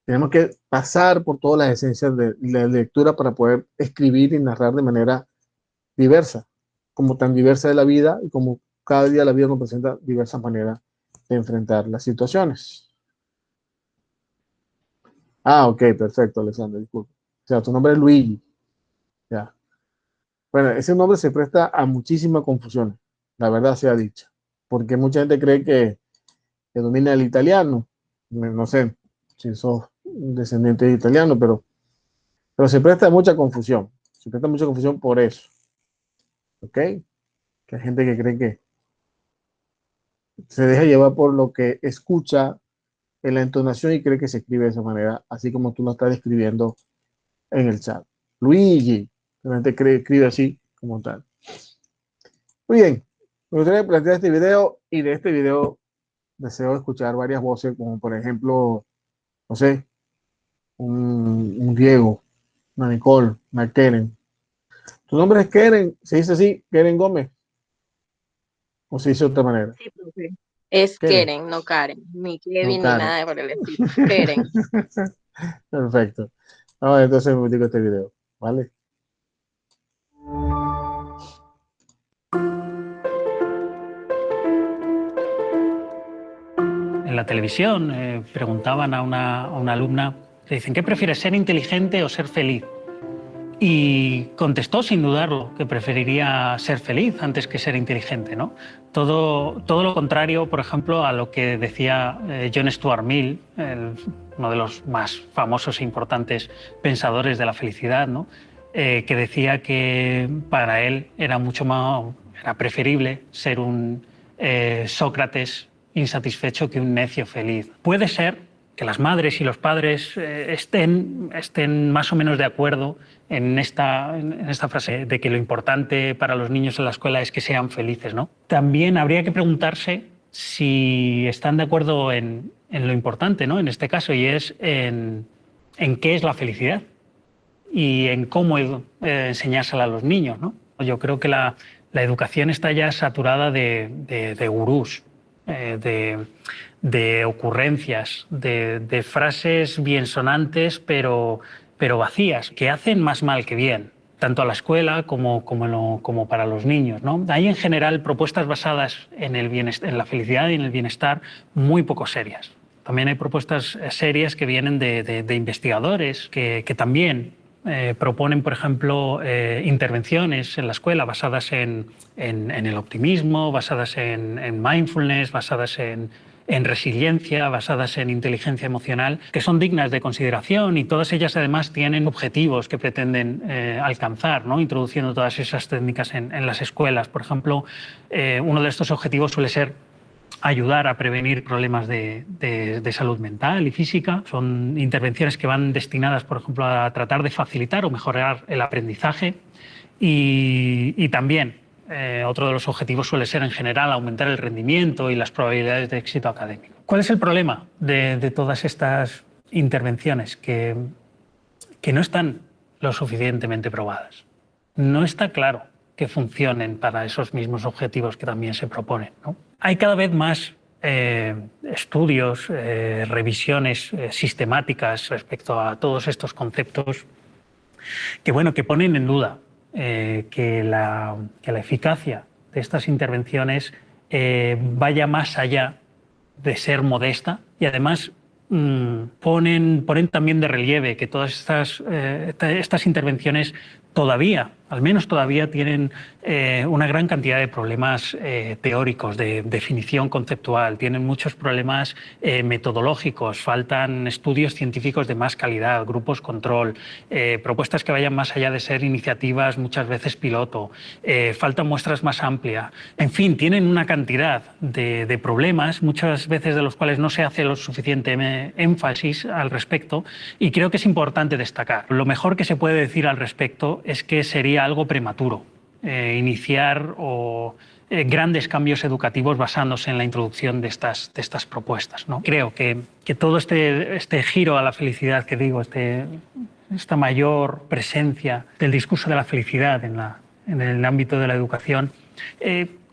Tenemos que pasar por todas las esencias de la lectura para poder escribir y narrar de manera diversa, como tan diversa de la vida y como cada día la vida nos presenta diversas maneras de enfrentar las situaciones. Ah, ok, perfecto, Alessandra, disculpe. O sea, tu nombre es Luigi. Ya. Bueno, ese nombre se presta a muchísimas confusiones, la verdad sea dicha, porque mucha gente cree que domina el italiano. No sé si sos un descendiente de italiano, pero se presta a mucha confusión. Se presta mucha confusión por eso. ¿Ok? Que hay gente que cree que se deja llevar por lo que escucha en la entonación y cree que se escribe de esa manera, así como tú lo estás describiendo en el chat. Luigi, la gente escribe así como tal. Muy bien, me gustaría plantear este video y de este video deseo escuchar varias voces, como por ejemplo, no sé, un Diego, una Nicole, una Keren. ¿Tu nombre es Keren? ¿Se dice así, Keren Gómez? ¿O se dice de otra manera? Sí, profe. Es Keren, Keren, no Karen, ni no Kevin, ni Karen. nada por el estilo. Keren. Perfecto. Vamos entonces a digo este video, ¿vale? En la televisión preguntaban a una alumna, le dicen, ¿qué prefieres, ser inteligente o ser feliz? Y contestó sin dudarlo que preferiría ser feliz antes que ser inteligente, ¿no? Todo lo contrario, por ejemplo, a lo que decía John Stuart Mill, uno de los más famosos e importantes pensadores de la felicidad, ¿no? Que decía que para él era preferible ser un Sócrates insatisfecho que un necio feliz. Puede ser que las madres y los padres estén más o menos de acuerdo en esta frase de que lo importante para los niños en la escuela es que sean felices, ¿no? También habría que preguntarse si están de acuerdo en lo importante, ¿no? En este caso, y es en qué es la felicidad y en cómo enseñársela a los niños, ¿no? Yo creo que la educación está ya saturada de gurús, de ocurrencias, de frases biensonantes pero vacías, que hacen más mal que bien, tanto a la escuela como para los niños, ¿no? Hay en general propuestas basadas en la felicidad y en el bienestar muy poco serias. También hay propuestas serias que vienen de investigadores que también proponen, por ejemplo, intervenciones en la escuela basadas en el optimismo, basadas en mindfulness, basadas en resiliencia, basadas en inteligencia emocional, que son dignas de consideración y todas ellas además tienen objetivos que pretenden alcanzar, ¿no? Introduciendo todas esas técnicas en las escuelas. Por ejemplo, uno de estos objetivos suele ser ayudar a prevenir problemas de salud mental y física. Son intervenciones que van destinadas, por ejemplo, a tratar de facilitar o mejorar el aprendizaje y también otro de los objetivos suele ser, en general, aumentar el rendimiento y las probabilidades de éxito académico. ¿Cuál es el problema de todas estas intervenciones? Que no están lo suficientemente probadas. No está claro que funcionen para esos mismos objetivos que también se proponen, ¿no? Hay cada vez más estudios, revisiones sistemáticas respecto a todos estos conceptos que ponen en duda que la eficacia de estas intervenciones vaya más allá de ser modesta y además ponen también de relieve que todas estas intervenciones todavía, al menos todavía, tienen una gran cantidad de problemas teóricos, de definición conceptual, tienen muchos problemas metodológicos, faltan estudios científicos de más calidad, grupos control, propuestas que vayan más allá de ser iniciativas muchas veces piloto, faltan muestras más amplias. En fin, tienen una cantidad de problemas, muchas veces de los cuales no se hace lo suficiente énfasis al respecto, y creo que es importante destacar. Lo mejor que se puede decir al respecto es que sería algo prematuro iniciar grandes cambios educativos basándose en la introducción de estas propuestas, ¿no? Creo que todo este giro a la felicidad que digo, esta mayor presencia del discurso de la felicidad en el ámbito de la educación,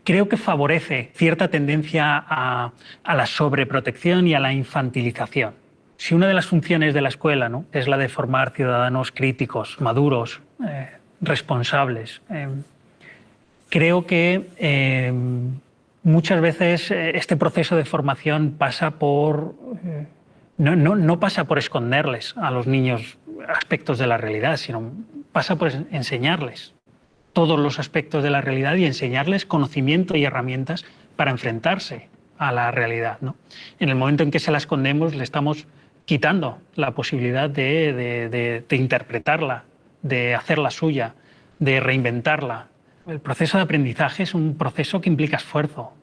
creo que favorece cierta tendencia a la sobreprotección y a la infantilización. si una de las funciones de la escuela, ¿no?, es la de formar ciudadanos críticos, maduros, responsables, creo que muchas veces este proceso de formación pasa por... no pasa por esconderles a los niños aspectos de la realidad, sino pasa por enseñarles todos los aspectos de la realidad y enseñarles conocimiento y herramientas para enfrentarse a la realidad, ¿no? En el momento en que se la escondemos, le estamos quitando la posibilidad de interpretarla, de hacerla suya, de reinventarla. El proceso de aprendizaje es un proceso que implica esfuerzo.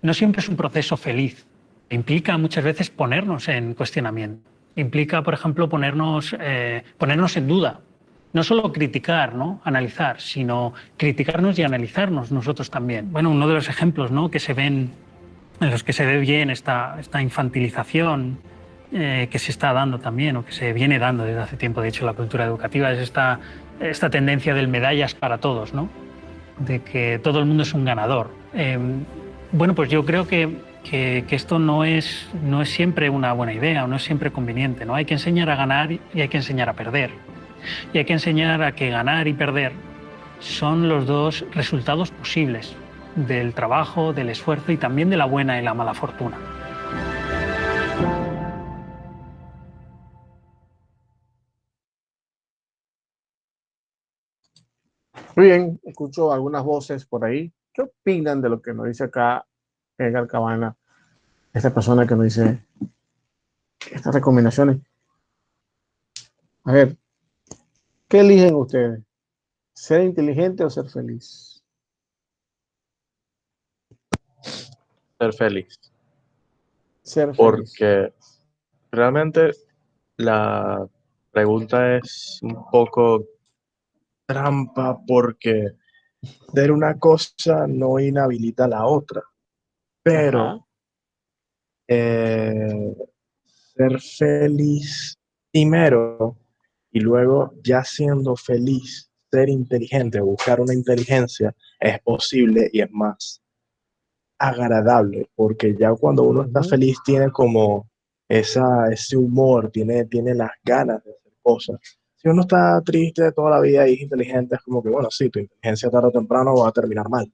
No siempre es un proceso feliz. Implica muchas veces ponernos en cuestionamiento. Implica, por ejemplo, ponernos en duda. No solo criticar, ¿no?, analizar, sino criticarnos y analizarnos nosotros también. Bueno, uno de los ejemplos, ¿no?, que se ven, en los que se ve bien esta infantilización que se está dando también, o que se viene dando desde hace tiempo, de hecho, en la cultura educativa, es esta tendencia del medallas para todos, ¿no?, de que todo el mundo es un ganador. Bueno, pues yo creo que esto no es siempre una buena idea, o no es siempre conveniente, ¿no? Hay que enseñar a ganar y hay que enseñar a perder. Y hay que enseñar a que ganar y perder son los dos resultados posibles del trabajo, del esfuerzo y también de la buena y la mala fortuna. Muy bien, escucho algunas voces por ahí. ¿Qué opinan de lo que nos dice acá Edgar Cabana? Esta persona que nos dice estas recomendaciones. A ver, ¿qué eligen ustedes? ¿Ser inteligente o ser feliz? Ser feliz. Ser feliz. Porque realmente la pregunta es un poco trampa, porque ser una cosa no inhabilita la otra, pero ser feliz primero y luego, ya siendo feliz, ser inteligente, buscar una inteligencia es posible y es más agradable, porque ya cuando uno está feliz tiene como ese humor, tiene las ganas de hacer cosas. Si uno está triste toda la vida y es inteligente, es como que, bueno, sí, tu inteligencia tarde o temprano va a terminar mal.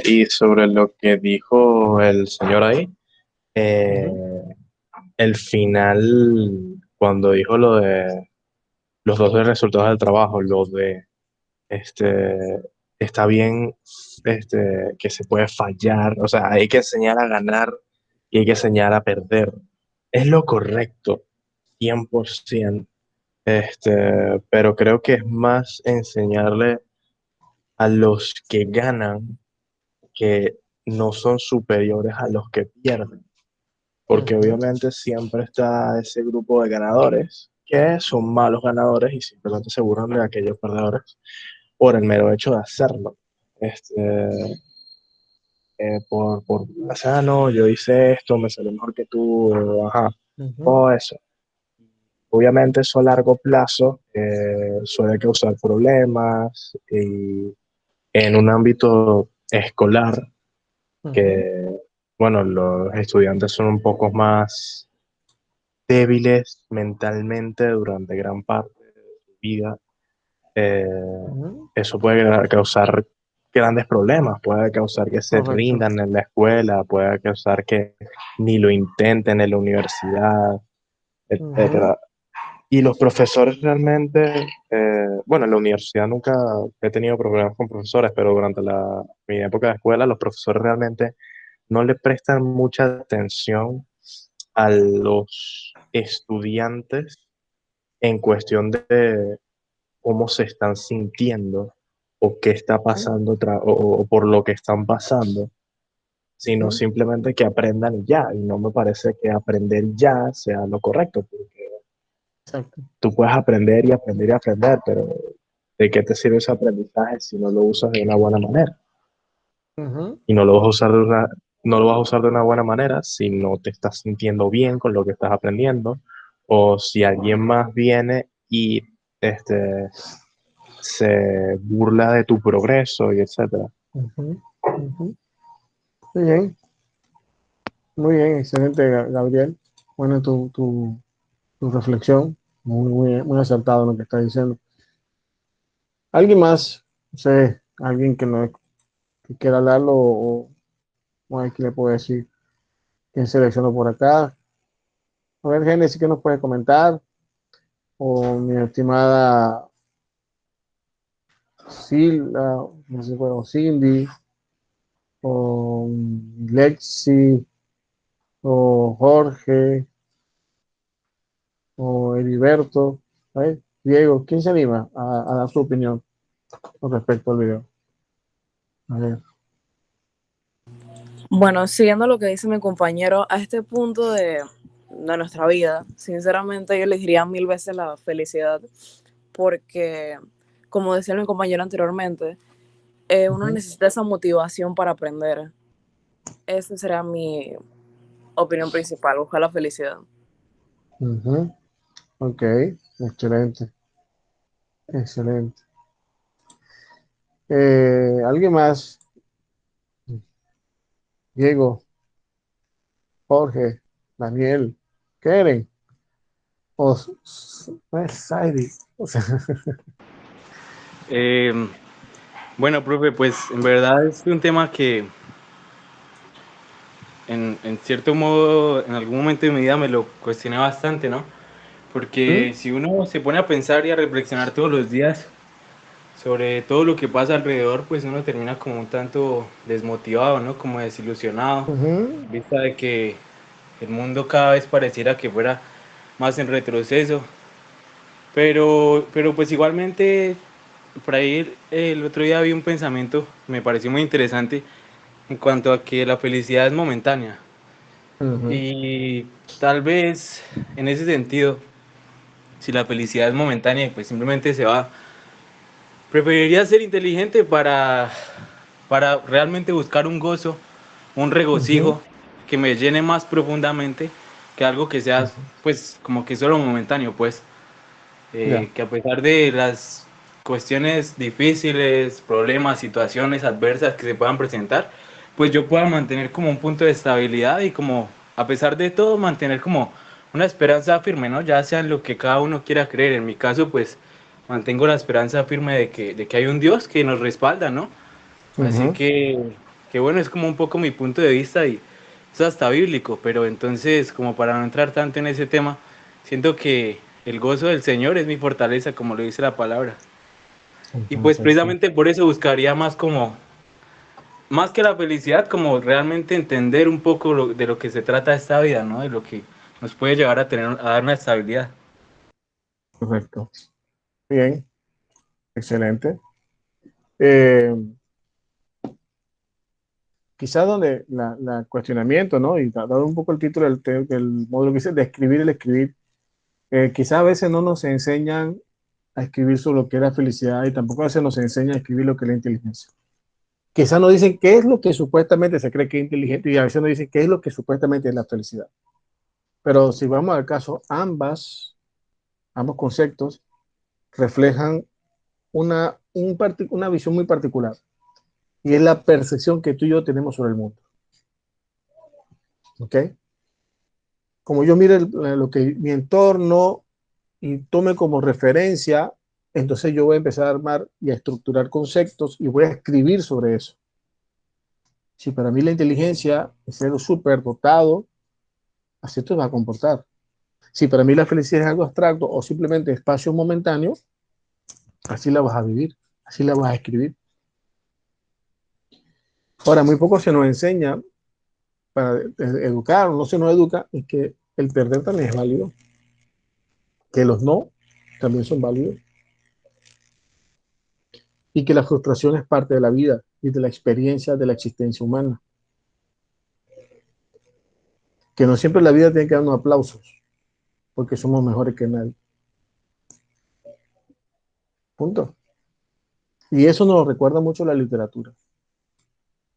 Y sobre lo que dijo el señor ahí, el final, cuando dijo lo de los dos resultados del trabajo, lo de está bien que se puede fallar, o sea, hay que enseñar a ganar y hay que enseñar a perder. Es lo correcto, 100%, pero creo que es más enseñarle a los que ganan que no son superiores a los que pierden, porque obviamente siempre está ese grupo de ganadores que son malos ganadores y simplemente se burlan de aquellos perdedores por el mero hecho de hacerlo. O sea, no, yo hice esto, me salió mejor que tú, ajá, todo eso. Obviamente eso a largo plazo suele causar problemas y en un ámbito escolar que, bueno, los estudiantes son un poco más débiles mentalmente durante gran parte de su vida. Eso puede causar grandes problemas, puede causar que se rindan en la escuela, puede causar que ni lo intenten en la universidad, etcétera. Y los profesores realmente, bueno, en la universidad nunca he tenido problemas con profesores, pero durante mi época de escuela, los profesores realmente no le prestan mucha atención a los estudiantes en cuestión de cómo se están sintiendo o qué está pasando o por lo que están pasando, sino simplemente que aprendan y ya. Y no me parece que aprender ya sea lo correcto, porque tú puedes aprender y aprender y aprender, pero ¿de qué te sirve ese aprendizaje si no lo usas de una buena manera? Y no lo vas a usar no lo vas a usar de una buena manera si no te estás sintiendo bien con lo que estás aprendiendo, o si alguien más viene y se burla de tu progreso y etcétera. Muy bien. Muy bien, excelente, Gabriel. Bueno, tu reflexión, muy acertado lo que está diciendo. ¿Alguien más? No sé, alguien que quiera hablarlo o aquí le puedo decir quién seleccionó por acá. A ver, Génesis, ¿qué nos puede comentar? O mi estimada no sé, bueno, Cindy, o Lexi, o Jorge, o Heriberto. ¿Eh? Diego, ¿quién se anima a dar su opinión con respecto al video? A ver. Bueno, siguiendo lo que dice mi compañero, a este punto de nuestra vida, sinceramente yo elegiría 1000 veces la felicidad, porque, como decía mi compañero anteriormente, uno necesita esa motivación para aprender. Esa será mi opinión principal, buscar la felicidad. Ujú. Ok, excelente, excelente. ¿Alguien más? Diego, Jorge, Daniel, Keren, o Saidi. O sea, Eh, bueno, profe, pues en verdad es un tema que en cierto modo, en algún momento de mi vida me lo cuestioné bastante, ¿no? Porque si uno se pone a pensar y a reflexionar todos los días sobre todo lo que pasa alrededor, pues uno termina como un tanto desmotivado, ¿no? Como desilusionado, ujú, en vista de que el mundo cada vez pareciera que fuera más en retroceso. Pero pues igualmente, por ahí el otro día vi un pensamiento, me pareció muy interesante, en cuanto a que la felicidad es momentánea. ujú, Y tal vez en ese sentido, si la felicidad es momentánea y pues simplemente se va, preferiría ser inteligente para realmente buscar un gozo, un ujú, regocijo que me llene más profundamente que algo que sea ujú. pues como que solo momentáneo, pues. Ya, Que a pesar de las cuestiones difíciles, problemas, situaciones adversas que se puedan presentar, pues yo pueda mantener como un punto de estabilidad y como, a pesar de todo, mantener como una esperanza firme, ¿no? Ya sea en lo que cada uno quiera creer. En mi caso, pues mantengo la esperanza firme de que hay un Dios que nos respalda, ¿no? Así ujú, que bueno, es como un poco mi punto de vista y es hasta bíblico, pero entonces, como para no entrar tanto en ese tema, siento que el gozo del Señor es mi fortaleza, como lo dice la palabra. Y pues entonces, sí, precisamente por eso buscaría más que la felicidad, como realmente entender un poco de lo que se trata esta vida, ¿no? De lo que nos puede llevar a dar una estabilidad. correcto. Bien, excelente. Eh, Quizás donde la cuestionamiento, ¿no? Y dado un poco el título del módulo que dice de escribir el escribir, quizás a veces no nos enseñan a escribir sobre lo que es la felicidad y tampoco a veces nos enseñan a escribir lo que es la inteligencia. Quizás nos dicen qué es lo que supuestamente se cree que es inteligente y a veces nos dicen qué es lo que supuestamente es la felicidad. Pero si vamos al caso, ambos conceptos reflejan una visión muy particular y es la percepción que tú y yo tenemos sobre el mundo. ¿Ok? Como yo mire lo que mi entorno y tome como referencia, entonces yo voy a empezar a armar y a estructurar conceptos y voy a escribir sobre eso. Si para mí la inteligencia es ser súper dotado, así te va a comportar. Si para mí la felicidad es algo abstracto o simplemente espacio momentáneo, así la vas a vivir, así la vas a escribir. Ahora, muy poco se nos enseña para educar, no se nos educa, es que el perder también es válido, que los no también son válidos y que la frustración es parte de la vida y de la experiencia de la existencia humana. Que no siempre la vida tiene que darnos aplausos porque somos mejores que nadie. Punto. Y eso nos recuerda mucho la literatura.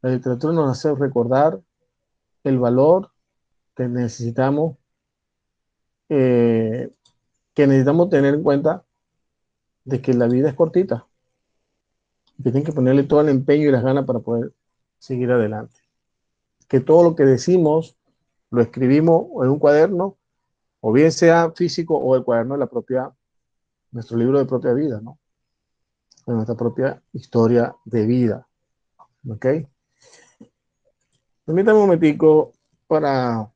La literatura nos hace recordar el valor que necesitamos, eh, que necesitamos tener en cuenta de que la vida es cortita, que tienen que ponerle todo el empeño y las ganas para poder seguir adelante. Que todo lo que decimos Lo escribimos en un cuaderno, o bien sea físico o el cuaderno de la propia, nuestro libro de propia vida, ¿no? De nuestra propia historia de vida. ¿Ok? Permítame un momentico para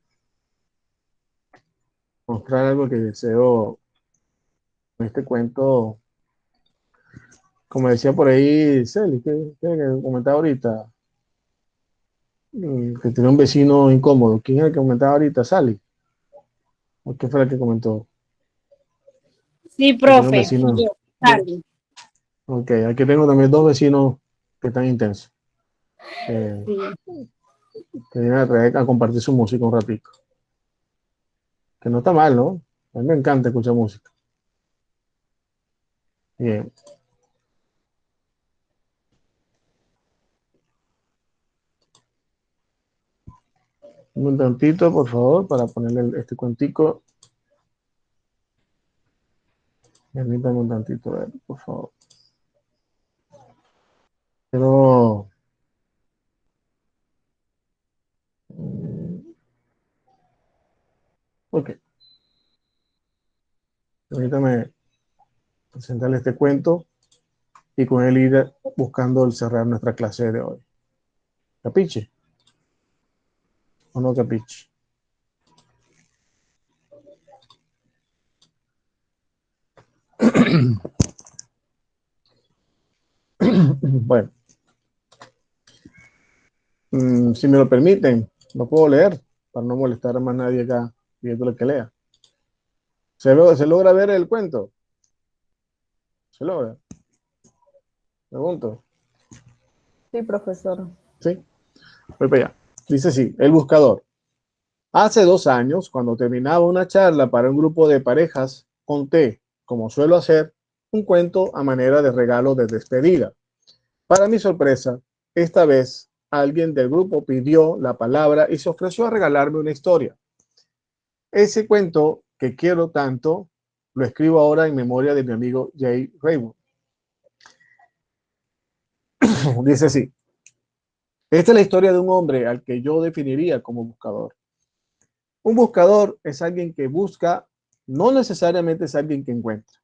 mostrar algo que deseo en este cuento. Como decía por ahí Celi, que comentaba ahorita, que tenía un vecino incómodo. ¿Quién es el que comentaba ahorita? Sally. ¿O qué fue el que comentó? Sí, Que tenía un profe. vecino. Yo, Sandy. Ok, aquí tengo también dos vecinos que están intensos. Que Sí. vienen a compartir su música un ratito. Que no está mal, ¿no? A mí me encanta escuchar música. Bien. Un tantito, por favor, para ponerle este cuentico. Permítame un tantito, a ver, por favor. Pero... Ok. Permítame presentarle este cuento y con él ir buscando el cerrar nuestra clase de hoy. ¿Capiche? ¿O no capiche? Bueno, si me lo permiten, lo puedo leer para no molestar a más nadie acá pidiéndole que lea. ¿Se logra ver el cuento? ¿Se logra? Pregunto. Sí, profesor. ¿Sí? Voy para allá. Dice así, el buscador. Hace 2 años, cuando terminaba una charla para un grupo de parejas, conté, como suelo hacer, un cuento a manera de regalo de despedida. Para mi sorpresa, esta vez alguien del grupo pidió la palabra y se ofreció a regalarme una historia. Ese cuento que quiero tanto, lo escribo ahora en memoria de mi amigo Jay Raymond. Dice así, esta es la historia de un hombre al que yo definiría como buscador. Un buscador es alguien que busca, no necesariamente es alguien que encuentra.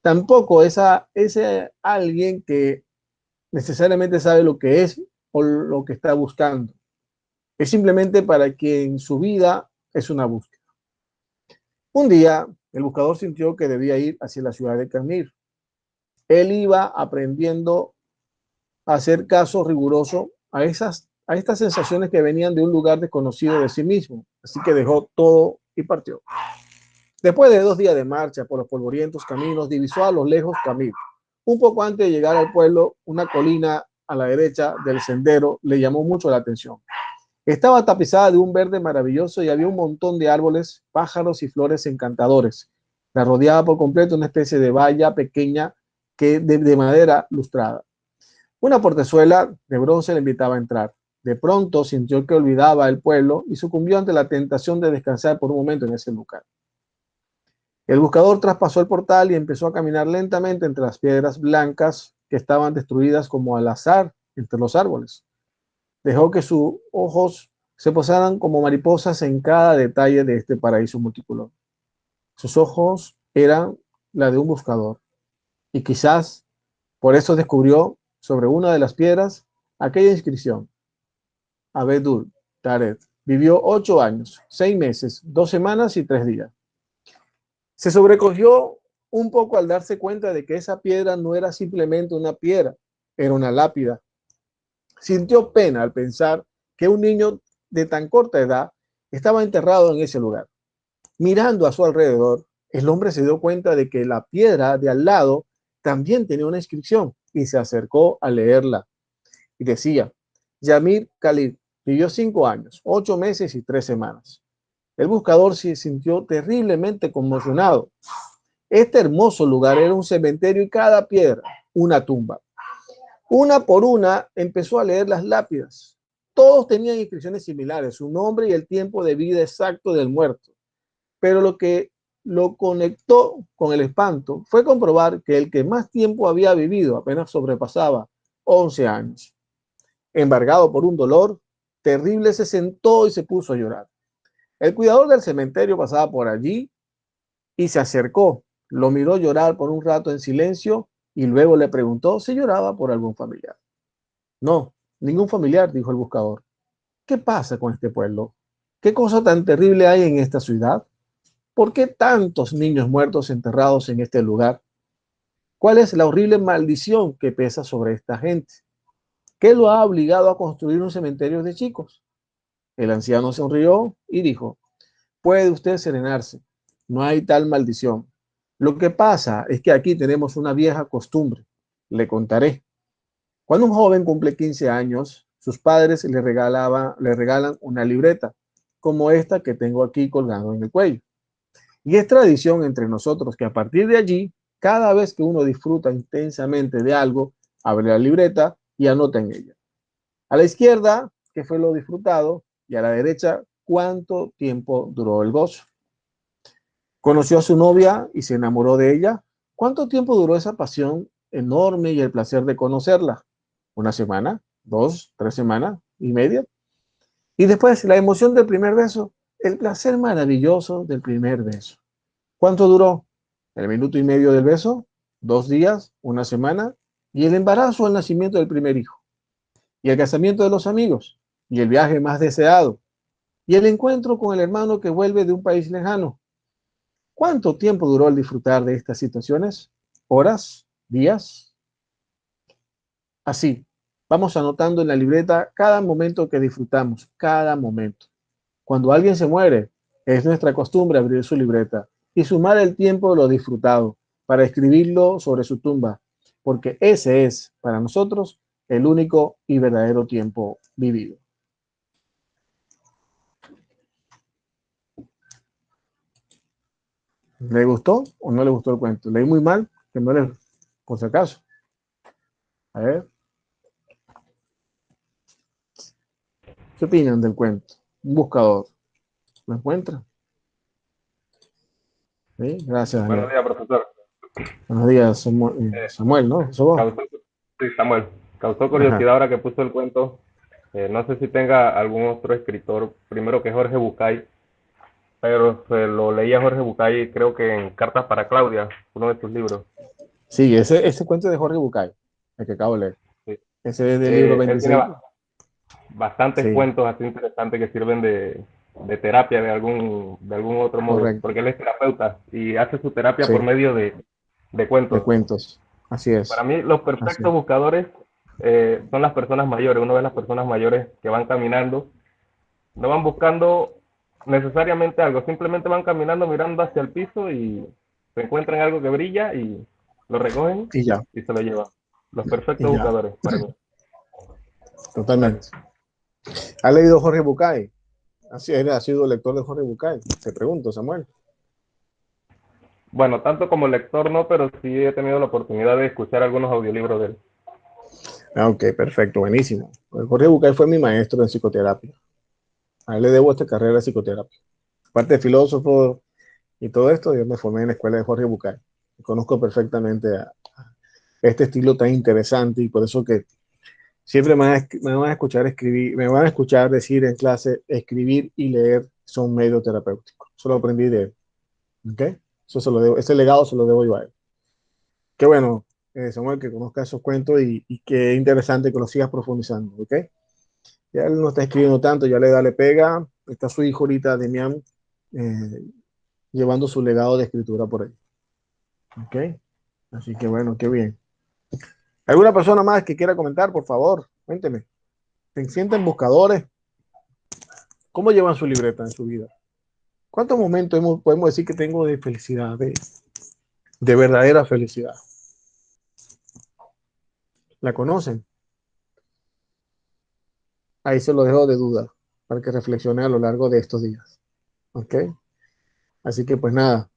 Tampoco es ese alguien que necesariamente sabe lo que es o lo que está buscando. Es simplemente para quien su vida es una búsqueda. Un día, el buscador sintió que debía ir hacia la ciudad de Kashmir. Él iba aprendiendo a hacer caso riguroso a estas sensaciones que venían de un lugar desconocido de sí mismo. Así que dejó todo y partió. Después de 2 días de marcha por los polvorientos caminos, divisó a lo lejos Kashmir. Un poco antes de llegar al pueblo, una colina a la derecha del sendero le llamó mucho la atención. Estaba tapizada de un verde maravilloso y había un montón de árboles, pájaros y flores encantadores. La rodeaba por completo una especie de valla pequeña de madera lustrada. Una portezuela de bronce le invitaba a entrar. De pronto sintió que olvidaba el pueblo y sucumbió ante la tentación de descansar por un momento en ese lugar. El buscador traspasó el portal y empezó a caminar lentamente entre las piedras blancas que estaban destruidas como al azar entre los árboles. Dejó que sus ojos se posaran como mariposas en cada detalle de este paraíso multicolor. Sus ojos eran la de un buscador y quizás por eso descubrió sobre una de las piedras aquella inscripción: Abedul Taret vivió 8 años, 6 meses, 2 semanas y 3 días. Se sobrecogió un poco al darse cuenta de que esa piedra no era simplemente una piedra, era una lápida. Sintió pena al pensar que un niño de tan corta edad estaba enterrado en ese lugar. Mirando a su alrededor, el hombre se dio cuenta de que la piedra de al lado también tenía una inscripción y se acercó a leerla. Y decía, Yamir Khalid vivió 5 años, 8 meses y 3 semanas. El buscador se sintió terriblemente conmocionado. Este hermoso lugar era un cementerio y cada piedra una tumba. Una por una empezó a leer las lápidas. Todos tenían inscripciones similares, su nombre y el tiempo de vida exacto del muerto. Pero lo que lo conectó con el espanto fue comprobar que el que más tiempo había vivido apenas sobrepasaba 11 años. Embargado por un dolor terrible, se sentó y se puso a llorar. El cuidador del cementerio pasaba por allí y se acercó. Lo miró llorar por un rato en silencio y luego le preguntó si lloraba por algún familiar. No, ningún familiar, dijo el buscador. ¿Qué pasa con este pueblo? ¿Qué cosa tan terrible hay en esta ciudad? ¿Por qué tantos niños muertos enterrados en este lugar? ¿Cuál es la horrible maldición que pesa sobre esta gente? ¿Qué lo ha obligado a construir un cementerio de chicos? El anciano sonrió y dijo, puede usted serenarse, no hay tal maldición. Lo que pasa es que aquí tenemos una vieja costumbre. Le contaré. Cuando un joven cumple 15 años, sus padres le regalan una libreta, como esta que tengo aquí colgado en el cuello. Y es tradición entre nosotros que a partir de allí, cada vez que uno disfruta intensamente de algo, abre la libreta y anota en ella. A la izquierda, qué fue lo disfrutado, y a la derecha, cuánto tiempo duró el gozo. Conoció a su novia y se enamoró de ella. ¿Cuánto tiempo duró esa pasión enorme y el placer de conocerla? ¿Una semana? ¿2? ¿3 semanas y media? Y después la emoción del primer beso, el placer maravilloso del primer beso. ¿Cuánto duró? ¿El minuto y medio del beso? ¿2 días? ¿Una semana? Y el embarazo al nacimiento del primer hijo. Y el casamiento de los amigos. Y el viaje más deseado. Y el encuentro con el hermano que vuelve de un país lejano. ¿Cuánto tiempo duró el disfrutar de estas situaciones? ¿Horas? ¿Días? Así, vamos anotando en la libreta cada momento que disfrutamos, cada momento. Cuando alguien se muere, es nuestra costumbre abrir su libreta y sumar el tiempo de lo disfrutado para escribirlo sobre su tumba, porque ese es, para nosotros, el único y verdadero tiempo vivido. ¿Le gustó o no le gustó el cuento? Leí muy mal, que no le, por si acaso. A ver. ¿Qué opinan del cuento? Un buscador. ¿Lo encuentra? ¿Sí? Gracias, Daniel. Buenos días, profesor. Buenos días, Samuel, ¿no? ¿Eso vos? Sí, Samuel. Causó Ajá. curiosidad ahora que puso el cuento. No sé si tenga algún otro escritor, primero que Jorge Bucay, pero se lo leí a Jorge Bucay, creo que en Cartas para Claudia, uno de sus libros. Sí, ese cuento es de Jorge Bucay, el que acabo de leer. Sí. Ese es del libro Él tiene 26. bastantes Sí, cuentos así interesantes que sirven de terapia de algún otro modo, correcto. porque él es terapeuta y hace su terapia Sí, por medio de de cuentos. cuentos. Así Para es. mí, los Así perfectos es. buscadores son las personas mayores. Uno ve las personas mayores que van caminando, no van buscando necesariamente algo, simplemente van caminando mirando hacia el piso y se encuentran algo que brilla y lo recogen Y ya, y se lo llevan. Los perfectos y ya. buscadores, para mí. Totalmente. Gracias. ¿Ha leído Jorge Bucay? Ha sido lector de Jorge Bucay. Te pregunto, Samuel. Bueno, tanto como lector no, pero sí he tenido la oportunidad de escuchar algunos audiolibros de él. Ok, perfecto, buenísimo. Pues Jorge Bucay fue mi maestro en psicoterapia. A él le debo esta carrera de psicoterapia. Aparte de filósofo y todo esto, yo me formé en la escuela de Jorge Bucay. Conozco perfectamente a este estilo tan interesante y por eso que siempre me van a escuchar escribir, me van a escuchar decir en clase, escribir y leer son medio terapéuticos. Eso lo aprendí de él. ¿Ok? Eso se lo debo, ese legado se lo debo yo a él. Qué bueno, Samuel, que conozca esos cuentos y qué interesante que lo sigas profundizando. ¿Ok? Ya él no está escribiendo tanto, ya le pega. Está su hijo ahorita, Demián, eh, llevando su legado de escritura por ahí. ¿Ok? Así que bueno, qué bien. ¿Alguna persona más que quiera comentar, por favor? Cuénteme. ¿Se sienten buscadores? ¿Cómo llevan su libreta en su vida? ¿Cuántos momentos podemos decir que tengo de felicidad, de verdadera felicidad? ¿La conocen? Ahí se lo dejo de duda para que reflexione a lo largo de estos días. ¿Ok? Así que pues nada,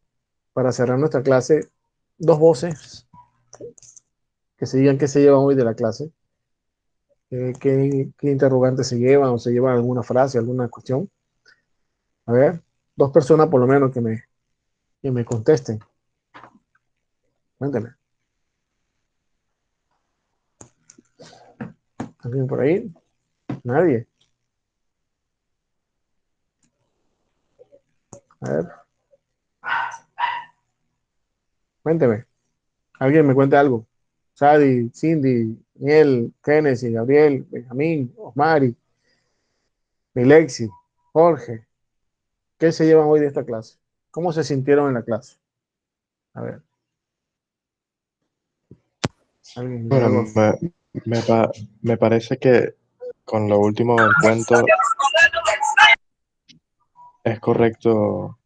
para cerrar nuestra clase, dos voces que se digan qué se llevan hoy de la clase, qué interrogantes se llevan o se llevan alguna frase, alguna cuestión. A ver, dos personas por lo menos que me contesten. Cuéntame. ¿Alguien por ahí? Nadie. A ver, cuénteme. Alguien me cuente algo. Sadi, Cindy, Daniel, Kennedy, Gabriel, Benjamín, Osmari, Milexi, Jorge. ¿Qué se llevan hoy de esta clase? ¿Cómo se sintieron en la clase? A ver. ¿Alguien Bueno, algo? me parece que con lo último del cuento es correcto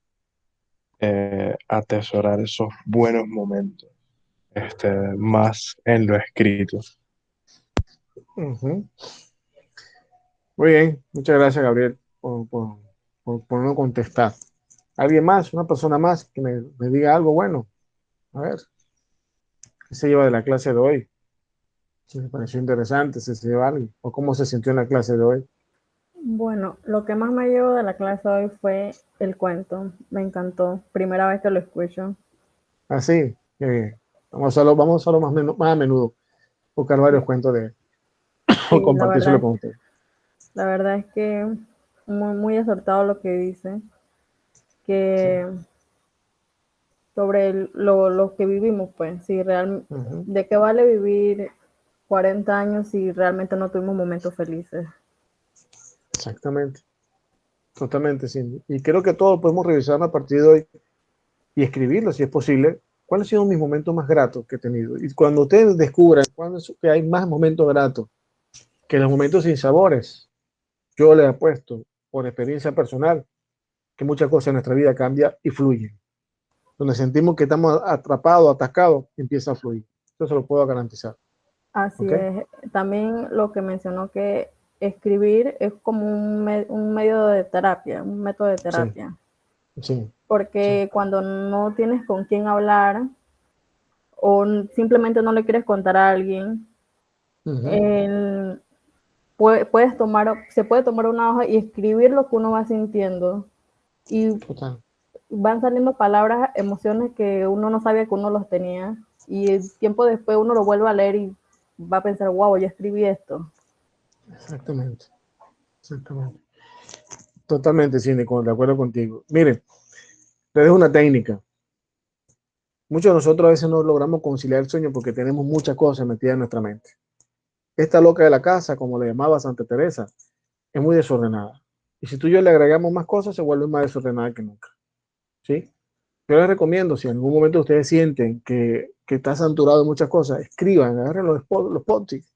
atesorar esos buenos momentos, más en lo escrito. Ujú. Muy bien, muchas gracias, Gabriel, por no contestar. ¿Alguien más? ¿Una persona más que me diga algo bueno? A ver, ¿qué se lleva de la clase de hoy? Si me pareció interesante, si se lleva algo, o cómo se sintió en la clase de hoy. Bueno, lo que más me llevo de la clase hoy fue el cuento. Me encantó. Primera vez que lo escucho. Ah, sí, qué bien. Vamos a hacerlo más a menudo, buscar varios cuentos de Sí, compartírselo con usted. la verdad es que muy, muy acertado lo que dice, Sí. que sobre lo que vivimos, pues, si Ujú. ¿de qué vale vivir 40 años si realmente no tuvimos momentos felices? Exactamente, totalmente, Cindy. Y creo que todos podemos revisar a partir de hoy y escribirlo, si es posible, cuáles han sido mis momentos más gratos que he tenido. Y cuando ustedes descubran que hay más momentos gratos que los momentos sin sabores, yo les apuesto, por experiencia personal, que muchas cosas en nuestra vida cambian y fluyen. Donde sentimos que estamos atrapados, atascados, empieza a fluir. Eso se lo puedo garantizar. Así ¿Ok? es. También lo que mencionó que escribir es como un medio de terapia, un método de Sí, terapia. sí, sí. Porque cuando no tienes con quién hablar o simplemente no le quieres contar a alguien, Ujú. el- se puede tomar una hoja y escribir lo que uno va sintiendo y Total. van saliendo palabras, emociones que uno no sabía que uno los tenía y tiempo después uno lo vuelve a leer y va a pensar, wow, yo escribí esto. Exactamente. Exactamente. Totalmente, Cindy, de acuerdo contigo. Miren, les dejo una técnica. Muchos de nosotros a veces no logramos conciliar el sueño porque tenemos muchas cosas metidas en nuestra mente. Esta loca de la casa, como le llamaba Santa Teresa, es muy desordenada. Y si tú y yo le agregamos más cosas, se vuelve más desordenada que nunca. ¿Sí? Yo les recomiendo, si en algún momento ustedes sienten que está saturado de muchas cosas, escriban, agarren los post-its,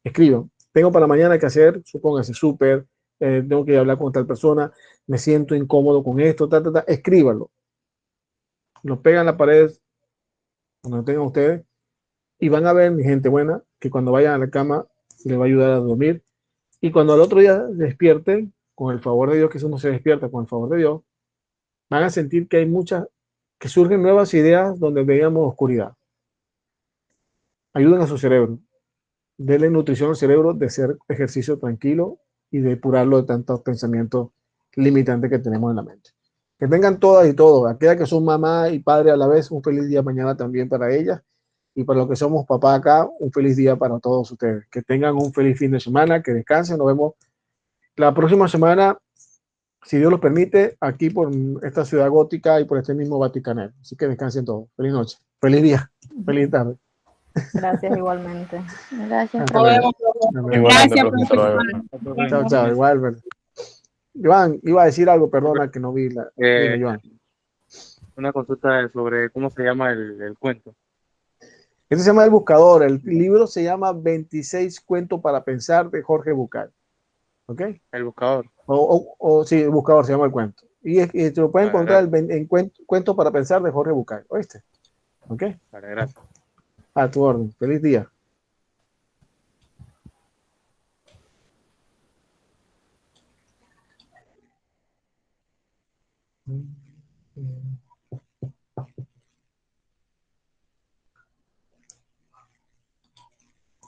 escriban. Tengo para mañana que hacer, supóngase, súper, tengo que hablar con tal persona, me siento incómodo con esto, escríbanlo. Lo pegan en la pared, cuando lo tengan ustedes, y van a ver, mi gente buena, que cuando vayan a la cama les va a ayudar a dormir. Y cuando al otro día despierten, con el favor de Dios, que eso no se despierta con el favor de Dios, van a sentir que hay que surgen nuevas ideas donde veíamos oscuridad. Ayuden a su cerebro, denle nutrición al cerebro de hacer ejercicio tranquilo y de depurarlo de tantos pensamientos limitantes que tenemos en la mente. Que tengan todas y todos, aquellas que son mamá y padre a la vez, un feliz día mañana también para ellas. Y para los que somos papá acá, un feliz día para todos ustedes. Que tengan un feliz fin de semana, que descansen. Nos vemos la próxima semana, si Dios los permite, aquí por esta ciudad gótica y por este mismo Vaticanal. Así que descansen todos. Feliz noche, feliz día, feliz tarde. Gracias igualmente. Gracias, Hasta Nos luego. vemos, profe. Amén. Igualmente, Gracias, profe, hasta luego. profesor. Chao, chao. Igual, ¿verdad? Joan, iba a decir algo, perdona que no vi la. Dime, Joan. Una consulta sobre cómo se llama el cuento. Este se llama El Buscador. El libro se llama 26 cuentos para pensar de Jorge Bucay. ¿Ok? El buscador. Sí, El Buscador se llama el cuento. Y te lo puedes Vale, encontrar gracias. en Cuentos para pensar de Jorge Bucay. ¿Oíste? ¿Ok? Vale, gracias. A tu orden. Feliz día.